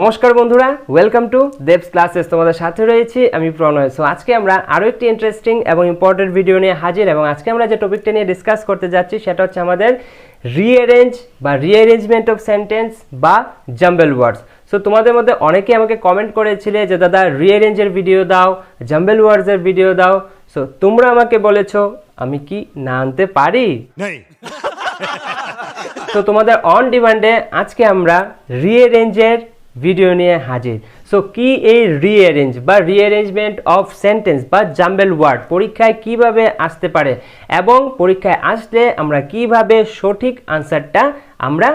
নমস্কার বন্ধুরা, welcome to দেবস classes. তোমাদের সাথে রয়েছি আমি প্রণয়। সো আজকে আমরা আরও একটি ইন্টারেস্টিং এবং ইম্পর্টেন্ট ভিডিও নিয়ে হাজির, এবং আজকে আমরা যে টপিকটা নিয়ে ডিসকাস করতে যাচ্ছি সেটা হচ্ছে আমাদের রিঅ্যারেঞ্জ বা রিঅ্যারেঞ্জমেন্ট অফ সেন্টেন্স বা জাম্বল ওয়ার্ডস। সো তোমাদের মধ্যে অনেকেই আমাকে কমেন্ট করেছিলে যে দাদা রিঅ্যারেঞ্জের ভিডিও দাও, জাম্বল ওয়ার্ডসের ভিডিও দাও। সো তোমরা আমাকে বলেছো আমি কি না আনতে পারি? তো তোমাদের অন ডিমান্ডে আজকে আমরা রিঅ্যারেঞ্জের ভিডিও নিয়ে হাজির। সো কি এই রিঅ্যারেঞ্জ বা রিঅ্যারেঞ্জমেন্ট অফ সেন্টেন্স বা জাম্বল ওয়ার্ড পরীক্ষায় কিভাবে আসতে পারে, এবং পরীক্ষায় আসলে আমরা কিভাবে সঠিক আনসারটা আমরা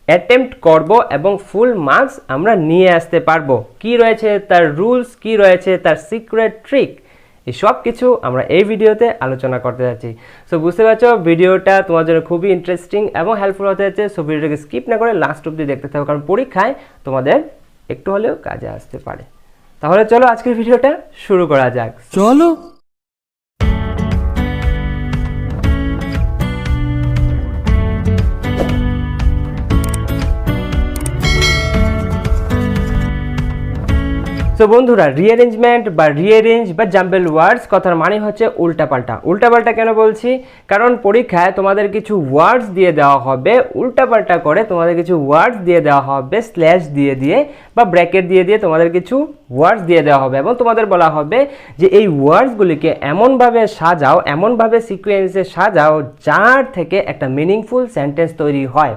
অ্যাটেম্প্ট করব এবং ফুল মার্কস আমরা নিয়ে আসতে পারবো, কি রয়েছে তার রুলস, কি রয়েছে তার সিক্রেট ট্রিক, এই সব কিছু আমরা এই ভিডিওতে আলোচনা করতে যাচ্ছি। সো বুঝতে পারছো ভিডিওটা তোমার জন্য খুবই ইন্টারেস্টিং এবং হেল্পফুল হতে যাচ্ছে। সো ভিডিওটাকে স্কিপ না করে লাস্ট অবধি দেখতে থাকো, কারণ পরীক্ষায় তোমাদের একটু হলেও কাজে আসতে পারে। তাহলে চলো আজকের ভিডিওটা শুরু করা যাক। চলো। তো বন্ধুরা, রিঅ্যারেঞ্জমেন্ট বা রিঅ্যারেঞ্জ বা জাম্বল ওয়ার্ডস কথার মানে হচ্ছে উল্টাপাল্টা। উল্টাপাল্টা কেন বলছি? কারণ পরীক্ষায় তোমাদের কিছু ওয়ার্ডস দিয়ে দেওয়া হবে, উল্টাপাল্টা করে তোমাদের কিছু ওয়ার্ডস দিয়ে দেওয়া হবে, স্ল্যাশ দিয়ে দিয়ে বা ব্র্যাকেট দিয়ে দিয়ে তোমাদের কিছু ওয়ার্ডস দিয়ে দেওয়া হবে, এবং তোমাদের বলা হবে যে এই ওয়ার্ডসগুলিকে এমনভাবে সাজাও, এমনভাবে সিকোয়েন্সে সাজাও যার থেকে একটা মিনিংফুল সেন্টেন্স তৈরি হয়।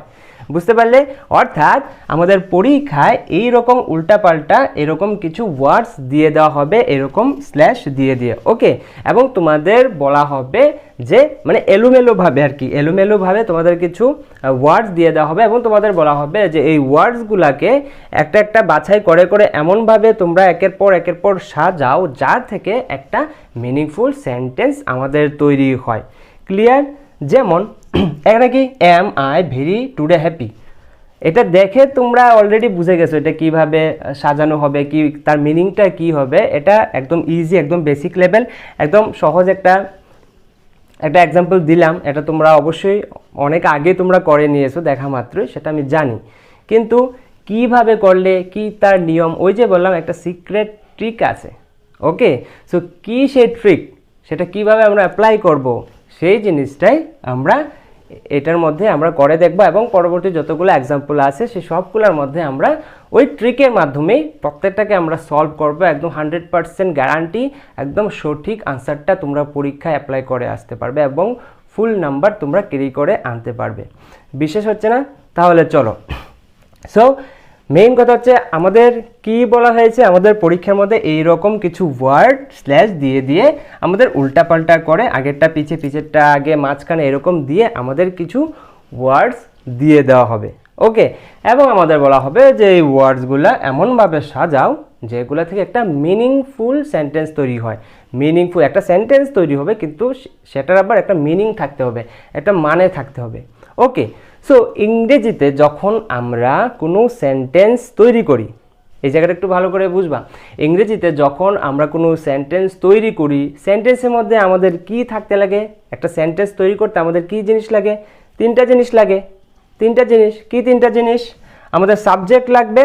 বুঝতে পারলে? অর্থাৎ আমাদের পরীক্ষায় এই রকম উল্টাপাল্টা এরকম কিছু ওয়ার্ডস দিয়ে দেওয়া হবে, এরকম স্ল্যাশ দিয়ে দিয়ে, ওকে। এবং তোমাদের বলা হবে যে মানে এলোমেলোভাবে আর কি, এলোমেলোভাবে তোমাদের কিছু ওয়ার্ডস দিয়ে দেওয়া হবে, এবং তোমাদের বলা হবে যে এই ওয়ার্ডসগুলোকে একটা একটা বাছাই করে করে এমনভাবে তোমরা একের পর সাজাও যার থেকে একটা মিনিংফুল সেন্টেন্স আমাদের তৈরি হয়। ক্লিয়ার? যেমন একটা কি, am I very today happy, এটা দেখে তোমরা অলরেডি বুঝে গেছো এটা কিভাবে সাজানো হবে, কি তার মিনিংটা কি হবে। এটা একদম ইজি, একদম বেসিক লেভেল, একদম সহজ একটা এক্সাম্পল দিলাম। এটা তোমরা অবশ্যই অনেক আগে তোমরা করে নিয়েছো দেখা মাত্রই, সেটা আমি জানি, কিন্তু কিভাবে করলে কি তার নিয়ম, ওই যে বললাম একটা সিক্রেট ট্রিক আছে, ওকে। সো কি সেই ট্রিক, সেটা কিভাবে আমরা অ্যাপ্লাই করব, সেই জিনিসটাই আমরা এটার মধ্যে আমরা করে দেখব, এবং পরবর্তী যতগুলো এক্সাম্পল আছে সেই সবগুলোর মধ্যে আমরা ওই ট্রিকের মাধ্যমেই প্রত্যেকটাকে আমরা সলভ করব। একদম 100% গ্যারান্টি, একদম সঠিক আনসারটা তোমরা পরীক্ষায় অ্যাপ্লাই করে আসতে পারবে এবং ফুল নাম্বার তোমরা ক্যারি করে আনতে পারবে। বিশেষ হচ্ছে না? তাহলে চলো। সো মেইন কথা হচ্ছে আমাদের কি বলা হয়েছে, আমাদের পরীক্ষার মধ্যে এইরকম কিছু ওয়ার্ড স্ল্যাশ দিয়ে দিয়ে আমাদের উল্টাপাল্টা করে আগেরটা পিছে, পিছেরটা আগে, মাঝখানে এরকম দিয়ে আমাদের কিছু ওয়ার্ডস দিয়ে দেওয়া হবে, ওকে। এবং আমাদের বলা হবে যে এই ওয়ার্ডসগুলো এমনভাবে সাজাও যেগুলো থেকে একটা মিনিংফুল সেন্টেন্স তৈরি হয়। মিনিংফুল একটা সেন্টেন্স তৈরি হবে, কিন্তু সেটার আবার একটা মিনিং থাকতে হবে, একটা মানে থাকতে হবে, ওকে। সো ইংরেজিতে যখন আমরা কোনো সেন্টেন্স তৈরি করি, এই জায়গাটা একটু ভালো করে বুঝবা। ইংরেজিতে যখন আমরা কোনো সেন্টেন্স তৈরি করি, সেন্টেন্সের মধ্যে আমাদের কি থাকতে লাগে? একটা সেন্টেন্স তৈরি করতে আমাদের কি জিনিস লাগে? তিনটা জিনিস লাগে। তিনটা জিনিস কি? তিনটা জিনিস, আমাদের সাবজেক্ট লাগবে,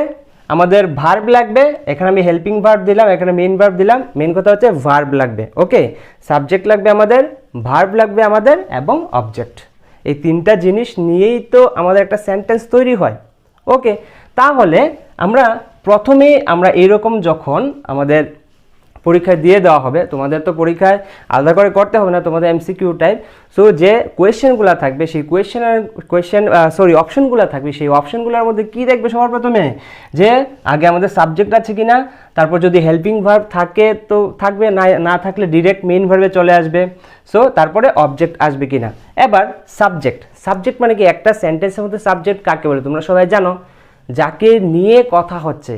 আমাদের ভার্ব লাগবে, এখানে আমি হেল্পিং ভার্ব দিলাম, এখানে মেইন ভার্ব দিলাম, মেইন কথা হচ্ছে ভার্ব লাগবে, ওকে। সাবজেক্ট লাগবে আমাদের, ভার্ব লাগবে আমাদের, এবং অবজেক্ট। এই তিনটা জিনিস নিয়েই তো আমাদের একটা সেন্টেন্স তৈরি হয়, ওকে। তাহলে আমরা প্রথমেই আমরা এইরকম যখন আমাদের পরীক্ষায় দিয়ে দেওয়া হবে, তোমাদের তো পরীক্ষায় আলাদা করে করতে হবে না, তোমাদের এমসিকিউ টাইপ। সো যে কোয়েশ্চেনগুলো থাকবে সেই অপশনগুলো থাকবে, সেই অপশনগুলোর মধ্যে কি দেখবে সবার প্রথমে? যে আগে আমাদের সাবজেক্ট আছে কিনা, তারপর যদি হেল্পিং ভার্ব থাকে তো থাকবে, না থাকলে ডিরেক্ট মেইন ভার্বে চলে আসবে। সো তারপরে অবজেক্ট আসবে কিনা। এবার সাবজেক্ট মানে কি? একটা সেন্টেন্সের মধ্যে সাবজেক্ট কাকে বলে তোমরা সবাই জানো? যাকে নিয়ে কথা হচ্ছে,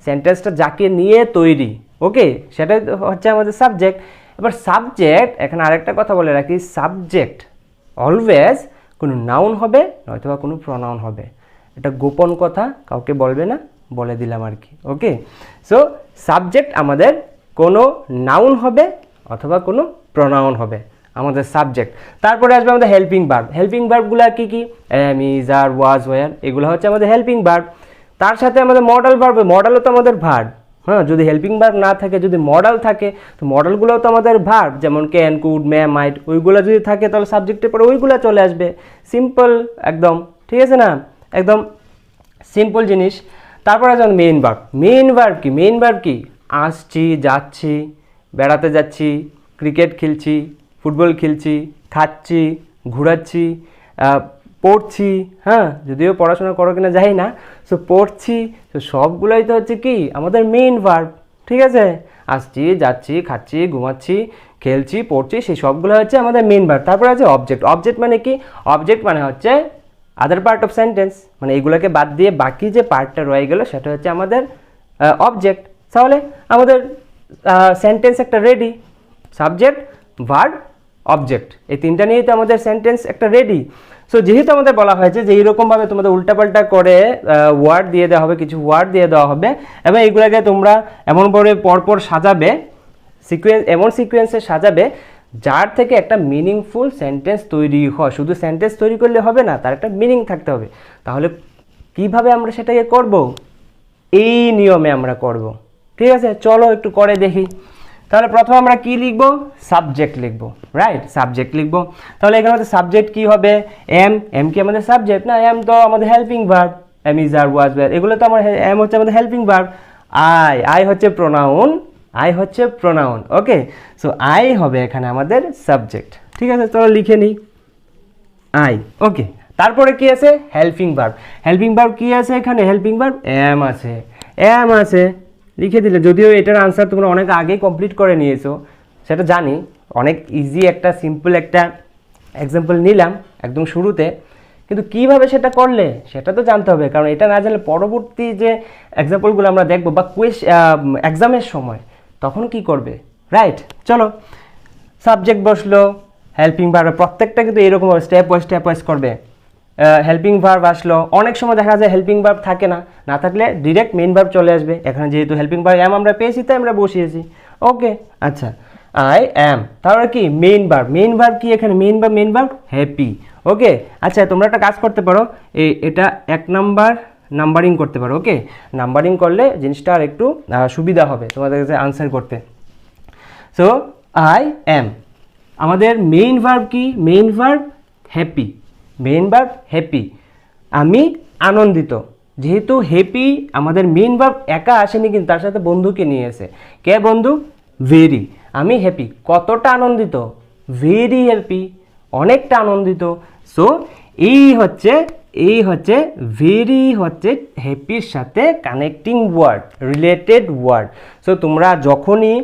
সেন্টেন্সটা যাকে নিয়ে তৈরি, ওকে, সেটাই হচ্ছে আমাদের সাবজেক্ট। এবার সাবজেক্ট, এখানে আরেকটা কথা বলে রাখি, সাবজেক্ট অলওয়েজ কোনো নাউন হবে নয়তো বা কোনো প্রনাউন হবে। এটা গোপন কথা, কাউকে বলবে না, বলে দিলাম আর কি, ওকে। সো সাবজেক্ট আমাদের কোনো নাউন হবে অথবা কোনো প্রনাউন হবে আমাদের সাবজেক্ট। তারপরে আসবে আমাদের হেল্পিং ভার্ব। হেল্পিং ভার্বগুলো কি কি? Am, is, are, was, were, এগুলো হচ্ছে আমাদের হেল্পিং ভার্ব। তার সাথে আমাদের মডাল ভার্ব, মডালও তো আমাদের ভার্ব। হ্যাঁ, যদি হেল্পিং ভার্ব না থাকে, যদি মডাল থাকে, তো মডালগুলোও তো আমাদের ভার্ব, যেমন ক্যান, কুড, মে, মাইট, ওইগুলো যদি থাকে তাহলে সাবজেক্টের পরে ওইগুলো চলে আসবে। সিম্পল একদম, ঠিক আছে না, একদম সিম্পল জিনিস। তারপর আছে মেইন ভার্ব। মেইন ভার্ব কি? মেইন ভার্ব কি? আসছি, যাচ্ছি, বেড়াতে যাচ্ছি, ক্রিকেট খেলছি, ফুটবল খেলছি, খাচ্ছি, ঘোরাচ্ছি, পড়ছি। হ্যাঁ, যদিও পড়াশোনা করো কিনা জানি না, সো পড়ছি, তো সবগুলোই তো হচ্ছে কি আমাদের মেইন ভার্ব, ঠিক আছে। আসছি, যাচ্ছি, খাচ্ছি, ঘুমাচ্ছি, খেলছি, পড়ছি, সেই সবগুলো হচ্ছে আমাদের মেইন ভার্ব। তারপরে আছে অবজেক্ট। অবজেক্ট মানে কি? অবজেক্ট মানে হচ্ছে আদার পার্ট অফ সেন্টেন্স, মানে এগুলোকে বাদ দিয়ে বাকি যে পার্টটা রয়ে গেল সেটা হচ্ছে আমাদের অবজেক্ট। তাহলে আমাদের সেন্টেন্স একটা রেডি, সাবজেক্ট, ভার্ব, অবজেক্ট, এই তিনটা নিয়েই তো আমাদের সেন্টেন্স একটা রেডি। সো যেহেতু আমাদের বলা হয়েছে যে এইরকমভাবে তোমাদের উল্টাপাল্টা করে ওয়ার্ড দিয়ে দেওয়া হবে, কিছু ওয়ার্ড দিয়ে দেওয়া হবে, এবং এইগুলোকে তোমরা এমনভাবে পরপর সাজাবে, এমন সিকোয়েন্সে সাজাবে যার থেকে একটা মিনিংফুল সেন্টেন্স তৈরি হয়। শুধু সেন্টেন্স তৈরি করলে হবে না, তার একটা মিনিং থাকতে হবে। তাহলে কিভাবে আমরা সেটাকে করব? এই নিয়মে আমরা করব, ঠিক আছে। চলো একটু করে দেখি। তাহলে প্রথমে আমরা কি লিখব? সাবজেক্ট লিখব, রাইট, সাবজেক্ট লিখব। তাহলে এখানে আমাদের সাবজেক্ট কি হবে? এম কি আমাদের সাবজেক্ট না? এম তো আমাদের helping verb, am is, are, was, were, এগুলো তো আমার, এম হচ্ছে আমাদের হেল্পিং ভার্ব। আই হচ্ছে প্রোনাউন, আই হচ্ছে প্রোনাউন, ওকে। সো আই হবে এখানে আমাদের সাবজেক্ট, ঠিক আছে। চলো লিখে নিই আই, ওকে। তারপরে কি আছে? Helping verb. হেল্পিং ভার্ব কি আছে এখানে? হেল্পিং ভার্ব এম আছে, এম আছে, লিখে দিলে। যদিও এটার আনসার তোমরা অনেক আগেই কমপ্লিট করে নিয়েছো, সেটা জানি, অনেক ইজি একটা সিম্পল একটা এক্সাম্পল নিলাম একদম শুরুতে, কিন্তু কিভাবে সেটা করলে সেটা তো জানতে হবে, কারণ এটা না জানলে পরবর্তী যে এক্সাম্পলগুলো আমরা দেখবো বা এক্সামের সময় তখন কি করবে, রাইট। চলো, সাবজেক্ট বসলো, হেল্পিং ভার্ব, প্রত্যেকটা কিন্তু এরকম স্টেপ ওয়াইজ করবে। হেল্পিং ভার্ব আসলো, অনেক সময় দেখা যায় হেল্পিং ভার্ব থাকে না, না থাকলে ডিরেক্ট মেইন ভার্ব চলে আসবে। এখানে যেহেতু হেল্পিং ভার্ব এম আমরা পেয়েছি তাই আমরা বসিয়েছি, ওকে। আচ্ছা, আই অ্যাম, তারপরে কি? Main verb. মেইন ভার্ব কি এখানে? মেইন ভার্ব হ্যাপি, ওকে। আচ্ছা, তোমরা একটা কাজ করতে পারো, এটা 1 নাম্বার নাম্বারিং করতে পারো, ওকে। নাম্বারিং করলে জিনিসটা আর একটু সুবিধা হবে তোমাদের কাছে আনসার করতে। সো আই অ্যাম, আমাদের মেইন ভার্ব কি? Main verb happy, main verb happy, আমি আনন্দিত। যেহেতু হ্যাপি আমাদের মেইন ভার্ব একা আসেনি, কিন্তু তার সাথে বন্ধুকে নিয়ে এসে। কে বন্ধু? ভেরি। আমি হ্যাপি, কতটা আনন্দিত? ভেরি হ্যাপি, অনেকটা আনন্দিত। সো এই হচ্ছে ভেরি হচ্ছে হ্যাপির সাথে connecting word, related word. So তোমরা যখনই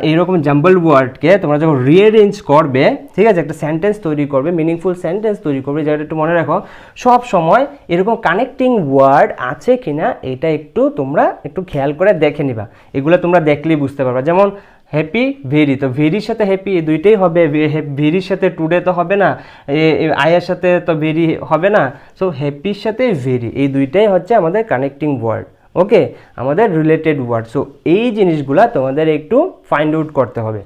এইরকম জাম্বল ওয়ার্ডকে তোমরা যখন রিঅ্যারেঞ্জ করবে, ঠিক আছে, একটা সেন্টেন্স তৈরি করবে, মিনিংফুল সেন্টেন্স তৈরি করবে, যেটা একটু মনে রাখো সব সময় এরকম কানেক্টিং ওয়ার্ড আছে কিনা এটা একটু তোমরা একটু খেয়াল করে দেখে নিবা। এগুলো তোমরা দেখলেই বুঝতে পারবা। যেমন হ্যাপি, ভেরি, তো ভেরির সাথে হ্যাপি এই দুইটাই হবে, ভেরির সাথে টুডে তো হবে না, আয়ের সাথে তো ভেরি হবে না। সো হ্যাপির সাথে ভেরি এই দুইটাই হচ্ছে আমাদের কানেক্টিং ওয়ার্ড, ওকে, আমাদের রিলেটেড ওয়ার্ড। সো এই জিনিসগুলা তোমাদের একটু ফাইন্ড আউট করতে হবে,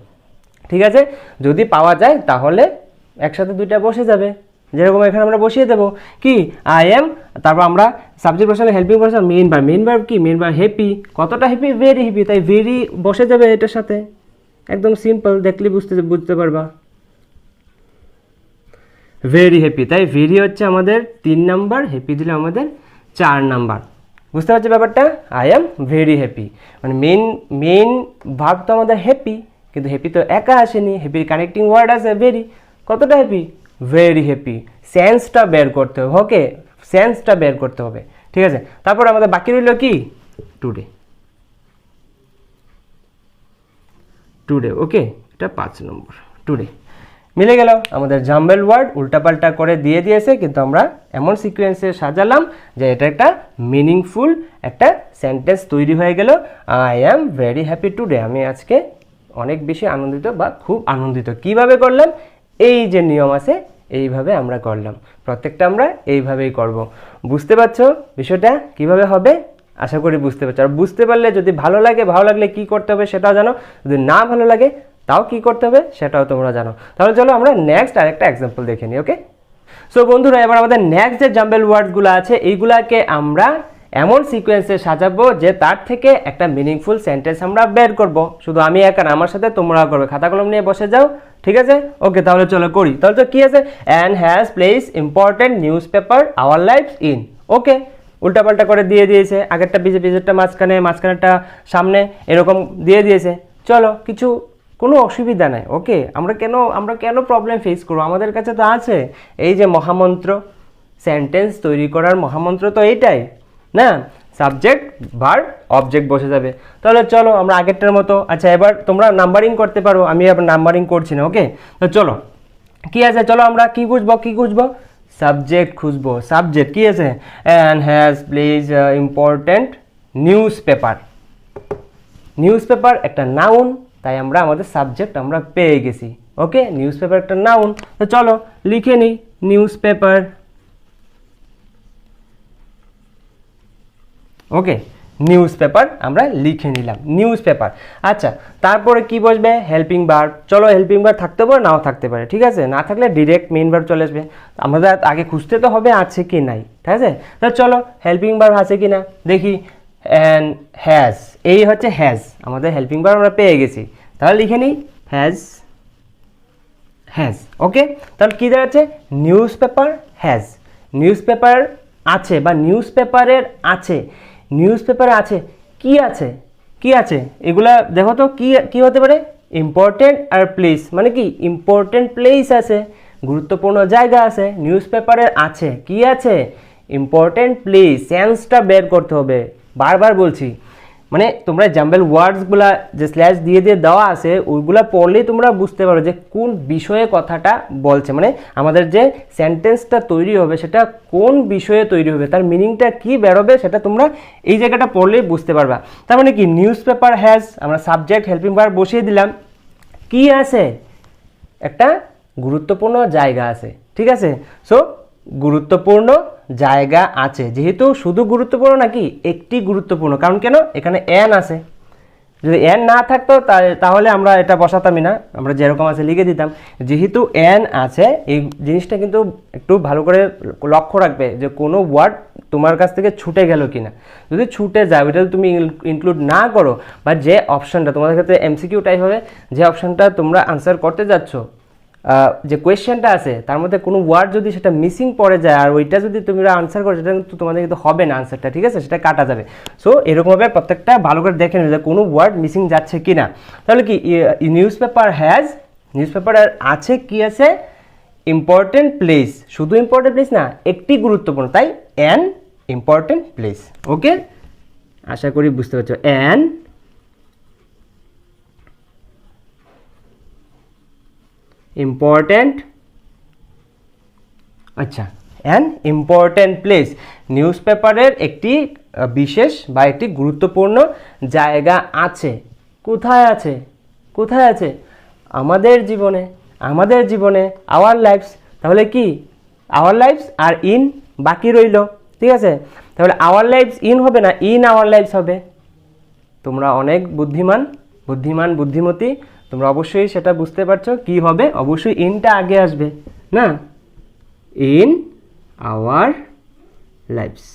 ঠিক আছে। যদি পাওয়া যায় তাহলে একসাথে দুইটা বসে যাবে, যেরকম এখানে আমরা বসিয়ে দেবো কি আই এম, তারপর আমরা সাবজেক্ট বসালে হেল্পিং বসালে মেইন ভার্ব। মেইন ভার্ব কি? মেইন ভার্ব হ্যাপি, কতটা হ্যাপি? ভেরি হ্যাপি, তাই ভেরি বসে যাবে এটার সাথে, একদম সিম্পল, দেখলে বুঝতে পারবা। ভেরি হ্যাপি, তাই ভেরি হচ্ছে আমাদের 3 নাম্বার, হ্যাপি দিলে আমাদের 4 নাম্বার। বুঝতে পারছি ব্যাপারটা? আই এম ভেরি হ্যাপি, মানে মেইন ভার্ব তো আমাদের হ্যাপি, কিন্তু হ্যাপি তো একা আসেনি, হ্যাপির কানেক্টিং ওয়ার্ড আছে ভেরি। কতটা হ্যাপি? Very happy. সেন্সটা বের করতে হবে, ওকে, সেন্সটা বের করতে হবে, ঠিক আছে। তারপর আমাদের বাকি রইল কি? টুডে, ওকে, এটা 5 নম্বর, টুডে। মিলে গেল, আমাদের জাম্বেল ওয়ার্ড উল্টাপাল্টা করে দিয়ে দিয়েছে, কিন্তু আমরা এমন সিকোয়েন্সে সাজালাম যে এটা একটা মিনিংফুল একটা সেন্টেন্স তৈরি হয়ে গেল। I am very happy today, আমি আজকে অনেক বেশি আনন্দিত বা খুব আনন্দিত। কিভাবে করলাম? এই যে নিয়ম আছে এইভাবে আমরা করলাম, প্রত্যেকটা আমরা এইভাবেই করব। বুঝতে পারছো বিষয়টা কিভাবে হবে? আশা করি বুঝতে পারছো। আর বুঝতে পারলে যদি ভালো লাগলে কি করতে হবে সেটাও জানো, যদি না ভালো লাগে তাও কি করতে হবে সেটাও তোমরা জানো। তাহলে চলো আমরা নেক্সট আরেকটা এক্সাম্পল দেখে নিই, ওকে। সো বন্ধুরা, এবার আমাদের নেক্সট যে জাম্বেল ওয়ার্ডগুলো আছে এইগুলাকে আমরা এমন সিকোয়েন্সে সাজাবো যে তার থেকে একটা মিনিংফুল সেন্টেন্স আমরা বের করব। শুধু আমি একা না, আমার সাথে তোমরাও করবে। খাতা কলম নিয়ে বসে যাও, ঠিক আছে? ওকে, তাহলে চলো করি। তাহলে তো কি আছে, and has place important newspaper our lives in. Okay, উল্টাপাল্টা করে দিয়ে দিয়েছে, আগেরটা পিছেরটা মাঝখানে, মাঝখানেরটা সামনে, এরকম দিয়ে দিয়েছে। চলো, কোনো অসুবিধা নাই। ওকে, আমরা কেন প্রবলেম ফেস করবো? আমাদের কাছে তো আছে এই যে মহামন্ত্র, সেন্টেন্স তৈরি করার মহামন্ত্র তো এইটাই না, সাবজেক্ট ভার্ব অবজেক্ট বসে যাবে। তাহলে চলো আমরা আগেরটার মতো, আচ্ছা এবার তোমরা নাম্বারিং করতে পারো, আমি আবার নাম্বারিং করছি না। ওকে, তো চলো কি আছে, চলো আমরা কি খুঁজবো, সাবজেক্ট খুঁজবো। সাবজেক্ট কি আছে, and has place important news paper একটা নাউন, তাই আমরা আমাদের সাবজেক্ট আমরা পেয়ে গেছি। ওকে, নিউজ পেপার একটা নাউন। তো চলো লিখে নিই নিউজ পেপার। ওকে, নিউজ পেপার আমরা লিখে নিলাম, নিউজ পেপার। আচ্ছা, তারপরে কি বসবে, হেল্পিং ভার্ব। চলো, হেল্পিং ভার্ব থাকতে পারে, নাও থাকতে পারে, ঠিক আছে? না থাকলে ডিরেক্ট মেইন ভার্ব চলে আসবে। আমাদের আগে খুঁজতে তো হবে আছে কি নাই, ঠিক আছে? তো চলো হেল্পিং ভার্ব আছে কি না দেখি। অ্যান্ড হ্যাজ, এই হচ্ছে হ্যাজ, আমাদের হেল্পিং ভার্ব আমরা পেয়ে গেছি। তাহলে লিখে নিই হ্যাজ। ওকে, তাহলে কী দাঁড়াচ্ছে, news paper has. News paper আছে বা নিউজ পেপারের আছে, নিউজ পেপারে আছে। কি আছে এগুলা দেখো তো, কি হতে পারে, ইম্পর্টেন্ট আর প্লেস, মানে কি ইম্পর্টেন্ট প্লেস আছে, গুরুত্বপূর্ণ জায়গা আছে। নিউজ পেপারের আছে, কি আছে, ইম্পর্টেন্ট প্লেস। সেন্সটা বের করতে হবে, বারবার বলছি। মানে তোমরা জাম্বেল ওয়ার্ডসগুলা যে স্ল্যাশ দিয়ে দেওয়া আছে, ওইগুলা পড়লেই তোমরা বুঝতে পারো যে কোন বিষয়ে কথাটা বলছে। মানে আমাদের যে সেন্টেন্সটা তৈরি হবে সেটা কোন বিষয়ে তৈরি হবে, তার মিনিংটা কি বেরোবে, সেটা তোমরা এই জায়গাটা পড়লেই বুঝতে পারবা। তার মানে কি, নিউজ পেপার হ্যাজ, আমরা সাবজেক্ট হেল্পিং ভার্ব বসিয়ে দিলাম। কি আছে, একটা গুরুত্বপূর্ণ জায়গা আছে, ঠিক আছে? সো গুরুত্বপূর্ণ জায়গা আছে, যেহেতু শুধু গুরুত্বপূর্ণ নাকি, একটি গুরুত্বপূর্ণ, কারণ কেন, এখানে এন আছে। যদি এন না থাকতো তাহলে আমরা এটা বসাতামই না, আমরা যেরকম আছে লিখে দিতাম। যেহেতু এন আছে, এই জিনিসটা কিন্তু একটু ভালো করে লক্ষ্য রাখবে যে কোনো ওয়ার্ড তোমার কাছ থেকে ছুটে গেল কিনা। যদি ছুটে যায়, ওইটা তুমি ইনক্লুড না করো, বা যে অপশানটা তোমাদের ক্ষেত্রে এমসিকিউ টাইপ হবে, যে অপশানটা তোমরা আনসার করতে যাচ্ছ, যে কোয়েশ্চেনটা আছে তার মধ্যে কোনো ওয়ার্ড যদি সেটা মিসিং পড়ে যায়, আর ওইটা যদি তোমরা আনসার করো, সেটা কিন্তু তোমাদের কিন্তু হবে না আনসারটা, ঠিক আছে? সেটা কাটা যাবে। সো এরকমভাবে প্রত্যেকটা ভালো করে দেখে নেবে যে কোনো ওয়ার্ড মিসিং যাচ্ছে কি না। তাহলে কি, news paper has, news paper আছে, কি আছে, ইম্পর্টেন্ট প্লেস। শুধু ইম্পর্টেন্ট প্লেস না, একটি গুরুত্বপূর্ণ, তাই অ্যান ইম্পর্টেন্ট প্লেস। ওকে, আশা করি বুঝতে পারছো। অ্যান ইম্পর্টেন্ট, আচ্ছা, অ্যান ইম্পর্টেন্ট প্লেস। নিউজ পেপারের একটি বিশেষ বা একটি গুরুত্বপূর্ণ জায়গা আছে। কোথায় আছে, আমাদের জীবনে, আওয়ার লাইফস। তাহলে কি, আওয়ার লাইফস আর ইন বাকি রইল, ঠিক আছে? তাহলে আওয়ার লাইফস ইন হবে না, ইন আওয়ার লাইফস হবে। তোমরা অনেক বুদ্ধিমতী, তোমরা অবশ্যই সেটা বুঝতে পারছো কি হবে, অবশ্যই ইনটা আগে আসবে না, ইন আওয়ার লাইফস।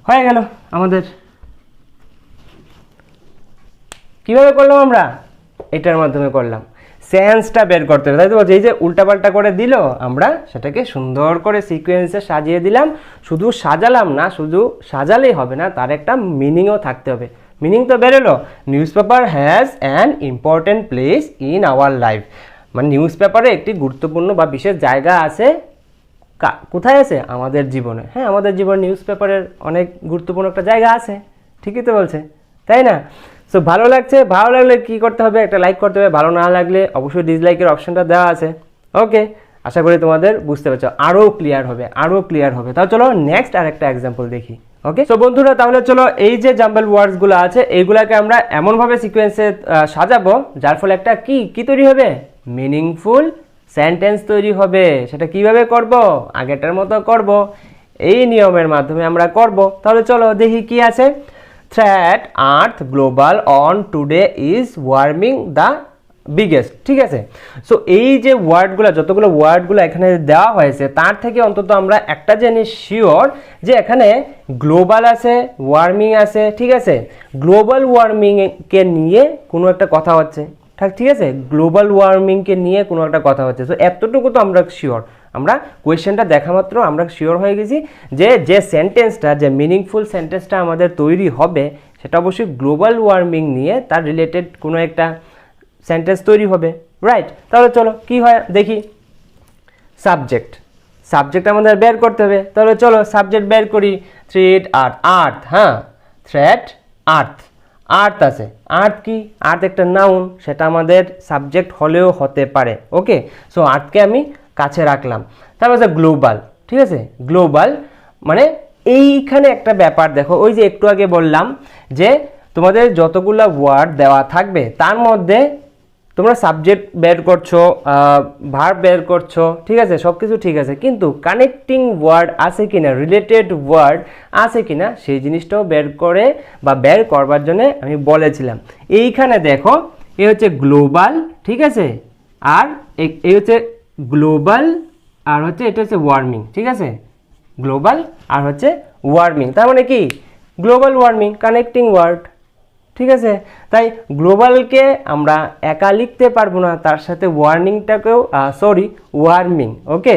হয়ে গেল আমাদের। কিভাবে করলাম আমরা, এটার মাধ্যমে করলাম। সেন্সটা বের করতে হবে, তাই তো বলছি। এই যে উল্টাপাল্টা করে দিল, আমরা সেটাকে সুন্দর করে সিকোয়েন্সে সাজিয়ে দিলাম। শুধু সাজালাম না, শুধু সাজালেই হবে না, তার একটা মিনিংও থাকতে হবে। মিনিং তো বেরোলো, news paper has an important place in our life. মানে নিউজ পেপারে একটি গুরুত্বপূর্ণ বা বিশেষ জায়গা আছে, কোথায় আছে, আমাদের জীবনে। হ্যাঁ, আমাদের জীবনে নিউজ পেপারের অনেক গুরুত্বপূর্ণ একটা জায়গা আছে, ঠিকই তো বলছে, তাই না? সো ভালো লাগলে কি করতে হবে, একটা লাইক করতে হবে। ভালো না লাগলে অবশ্যই ডিসলাইকের অপশনটা দেওয়া আছে। ওকে, আশা করি তোমাদের বুঝতে পারছো, আরও ক্লিয়ার হবে। তাহলে চলো নেক্সট আরেকটা এক্সাম্পল দেখি। ওকে, তো বন্ধুরা, তাহলে চলো এই যে জাম্বল ওয়ার্ডসগুলো আছে, এইগুলাকে আমরা এমনভাবে সিকোয়েন্সে সাজাবো যার ফলে একটা কি তৈরি হবে, মিনিংফুল সেন্টেন্স তৈরি হবে। সেটা কিভাবে করব, আগেরটার মতো করব, এই নিয়মের মাধ্যমে আমরা করব। তাহলে চলো দেখি কি আছে। Threat Earth global on today is warming the biggest, ঠিক আছে। সো এই যে ওয়ার্ডগুলো, যতগুলো ওয়ার্ডগুলো এখানে দেওয়া হয়েছে তার থেকে অন্তত আমরা একটা জিনিস শিওর যে এখানে গ্লোবাল আছে, ওয়ার্মিং আছে, ঠিক আছে। গ্লোবাল ওয়ার্মিংকে নিয়ে কোনো একটা কথা হচ্ছে, ঠিক আছে, গ্লোবাল ওয়ার্মিংকে নিয়ে কোনো একটা কথা হচ্ছে। সো এতটুকু তো আমরা শিওর, আমরা কোয়েশ্চেনটা দেখা মাত্র আমরা শিওর হয়ে গেছি যে যে সেন্টেন্সটা, যে মিনিংফুল সেন্টেন্সটা আমাদের তৈরি হবে সেটা অবশ্যই গ্লোবাল ওয়ার্মিং নিয়ে তার রিলেটেড কোনো একটা সেন্টেন্স তৈরি হবে, রাইট। তাহলে চলো কি হয় দেখি। সাবজেক্ট আমাদের বের করতে হবে, তাহলে চলো সাবজেক্ট বের করি। থ্রেড আর্থ, হ্যাঁ, থ্রেড আর্থ আছে। আর্থ কি? আর্থ একটা নাউন, সেটা আমাদের সাবজেক্ট হলেও হতে পারে, ওকে। সো আর্থকে আমি কাছে রাখলাম। তারপর আছে গ্লোবাল, ঠিক আছে। গ্লোবাল মানে এইখানে একটা ব্যাপার দেখো, ওই যে একটু আগে বললাম যে তোমাদের যতগুলো ওয়ার্ড দেওয়া থাকবে তার মধ্যে তোমরা সাবজেক্ট বের করছো, ভার্ব বের করছো, ঠিক আছে, সব কিছু ঠিক আছে, কিন্তু কানেক্টিং ওয়ার্ড আছে কিনা, রিলেটেড ওয়ার্ড আছে কিনা সেই জিনিসটাও বের করে বা বের করবার জন্য আমি বলেছিলাম। এইখানে দেখো এই হচ্ছে গ্লোবাল, ঠিক আছে, আর এই হচ্ছে গ্লোবাল, আর হচ্ছে এটা হচ্ছে ওয়ার্মিং, ঠিক আছে, গ্লোবাল আর হচ্ছে ওয়ার্মিং, তার মানে কি গ্লোবাল ওয়ার্মিং কানেক্টিং ওয়ার্ড, ঠিক আছে। তাই গ্লোবালকে আমরা একা লিখতে পারবো না, তার সাথে ওয়ার্মিং, ওকে।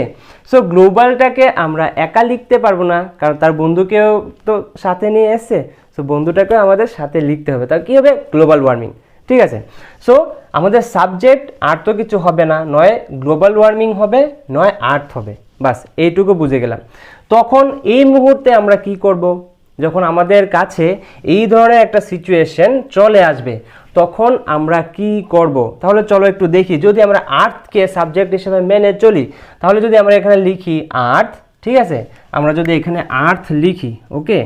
সো গ্লোবালটাকে আমরা একা লিখতে পারবো না, কারণ তার বন্ধুকেও তো সাথে নিয়ে এসছে, সো বন্ধুটাকেও আমাদের সাথে লিখতে হবে, তার কী হবে গ্লোবাল ওয়ার্মিং, ঠিক আছে। সো আমাদের সাবজেক্ট আর তো কিছু হবে না, নয় গ্লোবাল ওয়ার্মিং হবে, নয় আর্থ হবে, বাস এইটুকু বুঝে গেলাম। তখন এই মুহূর্তে আমরা কি করব, যখন আমাদের কাছে এই ধরনের একটা সিচুয়েশন চলে আসবে তখন আমরা কি করব, তাহলে চলো একটু দেখি। যদি আমরা আর্থকে সাবজেক্ট হিসেবে মেনে চলি, তাহলে যদি আমরা এখানে লিখি আর্থ, ঠিক আছে, আমরা যদি এখানে আর্থ লিখি, ওকে,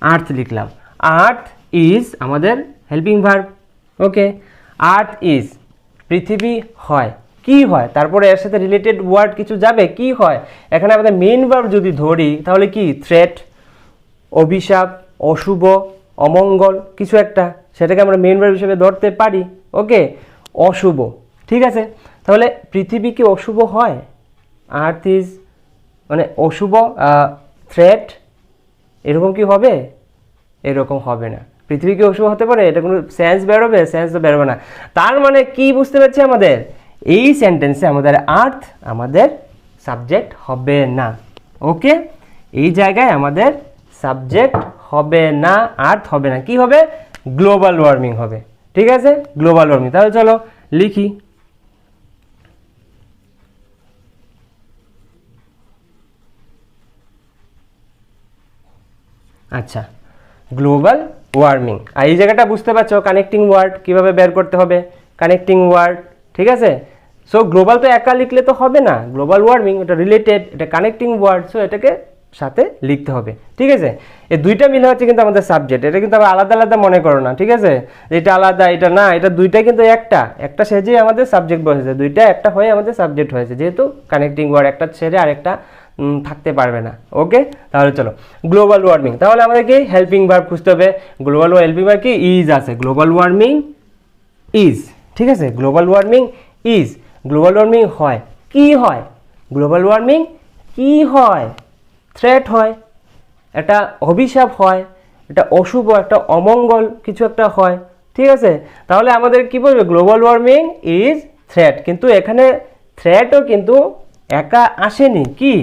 আর্থ লিখলাম। আর্থ ইজ আমাদের helping verb, okay. Earth is পৃথিবী হয়, কি হয়, তারপরে এর সাথে রিলেটেড ওয়ার্ড কিছু যাবে, কি হয়, এখানে আমাদের মেইন ভার্ব যদি ধরি তাহলে কি থ্রেট, অভিশাপ, অশুভ, অমঙ্গল কিছু একটা, সেটাকে আমরা মেইন ভার্ব হিসেবে ধরতে পারি, ওকে। অশুভ, ঠিক আছে, তাহলে পৃথিবী কি অশুভ হয়? আর্থ ইজ মানে অশুভ, থ্রেট, এরকম কি হবে? এরকম হবে না। পৃথিবী কি অশুভ হতে পারে? এটা কোনো সেন্স বেরোবে? সেন্স তো বেরোবে না। তার মানে কি বুঝতে পারছি আমাদের, এই সেন্টেন্সে আমাদের আর্থ আমাদের সাবজেক্ট হবে না, ওকে। এই জায়গায় আমাদের সাবজেক্ট হবে না, আর্থ হবে না, কি হবে গ্লোবাল ওয়ার্মিং হবে, ঠিক আছে, গ্লোবাল ওয়ার্মিং। তাহলে চলো লিখি। আচ্ছা, গ্লোবাল ওয়ার্মিং। আর এই জায়গাটা বুঝতে পারছো কানেক্টিং ওয়ার্ড কিভাবে বের করতে হবে, কানেক্টিং ওয়ার্ড, ঠিক আছে। সো গ্লোবাল তো একা লিখলে তো হবে না, গ্লোবাল ওয়ার্মিং এটা রিলেটেড, এটা কানেক্টিং ওয়ার্ড, সো এটাকে সাথে লিখতে হবে, ঠিক আছে। এই দুইটা মিলে হচ্ছে কিন্তু আমাদের সাবজেক্ট, এটা কিন্তু আবার আলাদা আলাদা মনে করো না, ঠিক আছে, এটা আলাদা এটা না, এটা দুইটা কিন্তু একটা সেজে আমাদের সাবজেক্ট বসেছে, দুইটা একটা হয়ে আমাদের সাবজেক্ট হয়েছে, যেহেতু কানেক্টিং ওয়ার্ড একটা ছেড়ে আরেকটা থাকতে পারবে না, ওকে। তাহলে চলো গ্লোবাল ওয়ার্মিং, তাহলে আমাদেরকে হেল্পিং ভার্ব খুঁজতে হবে। গ্লোবাল হেল্পিং ভার্ব কি ইজ আছে, গ্লোবাল ওয়ার্মিং ইজ, ঠিক আছে, global warming is, global warming হয়, কি হয়, গ্লোবাল ওয়ার্মিং কি হয়, থ্রেট হয়, একটা অভিশাপ হয়, এটা অশুভ, একটা অমঙ্গল কিছু একটা হয়, ঠিক আছে। তাহলে আমাদের কি বলবে, গ্লোবাল ওয়ার্মিং ইজ থ্রেট, কিন্তু এখানে থ্রেটও কিন্তু একা আসেনি, কি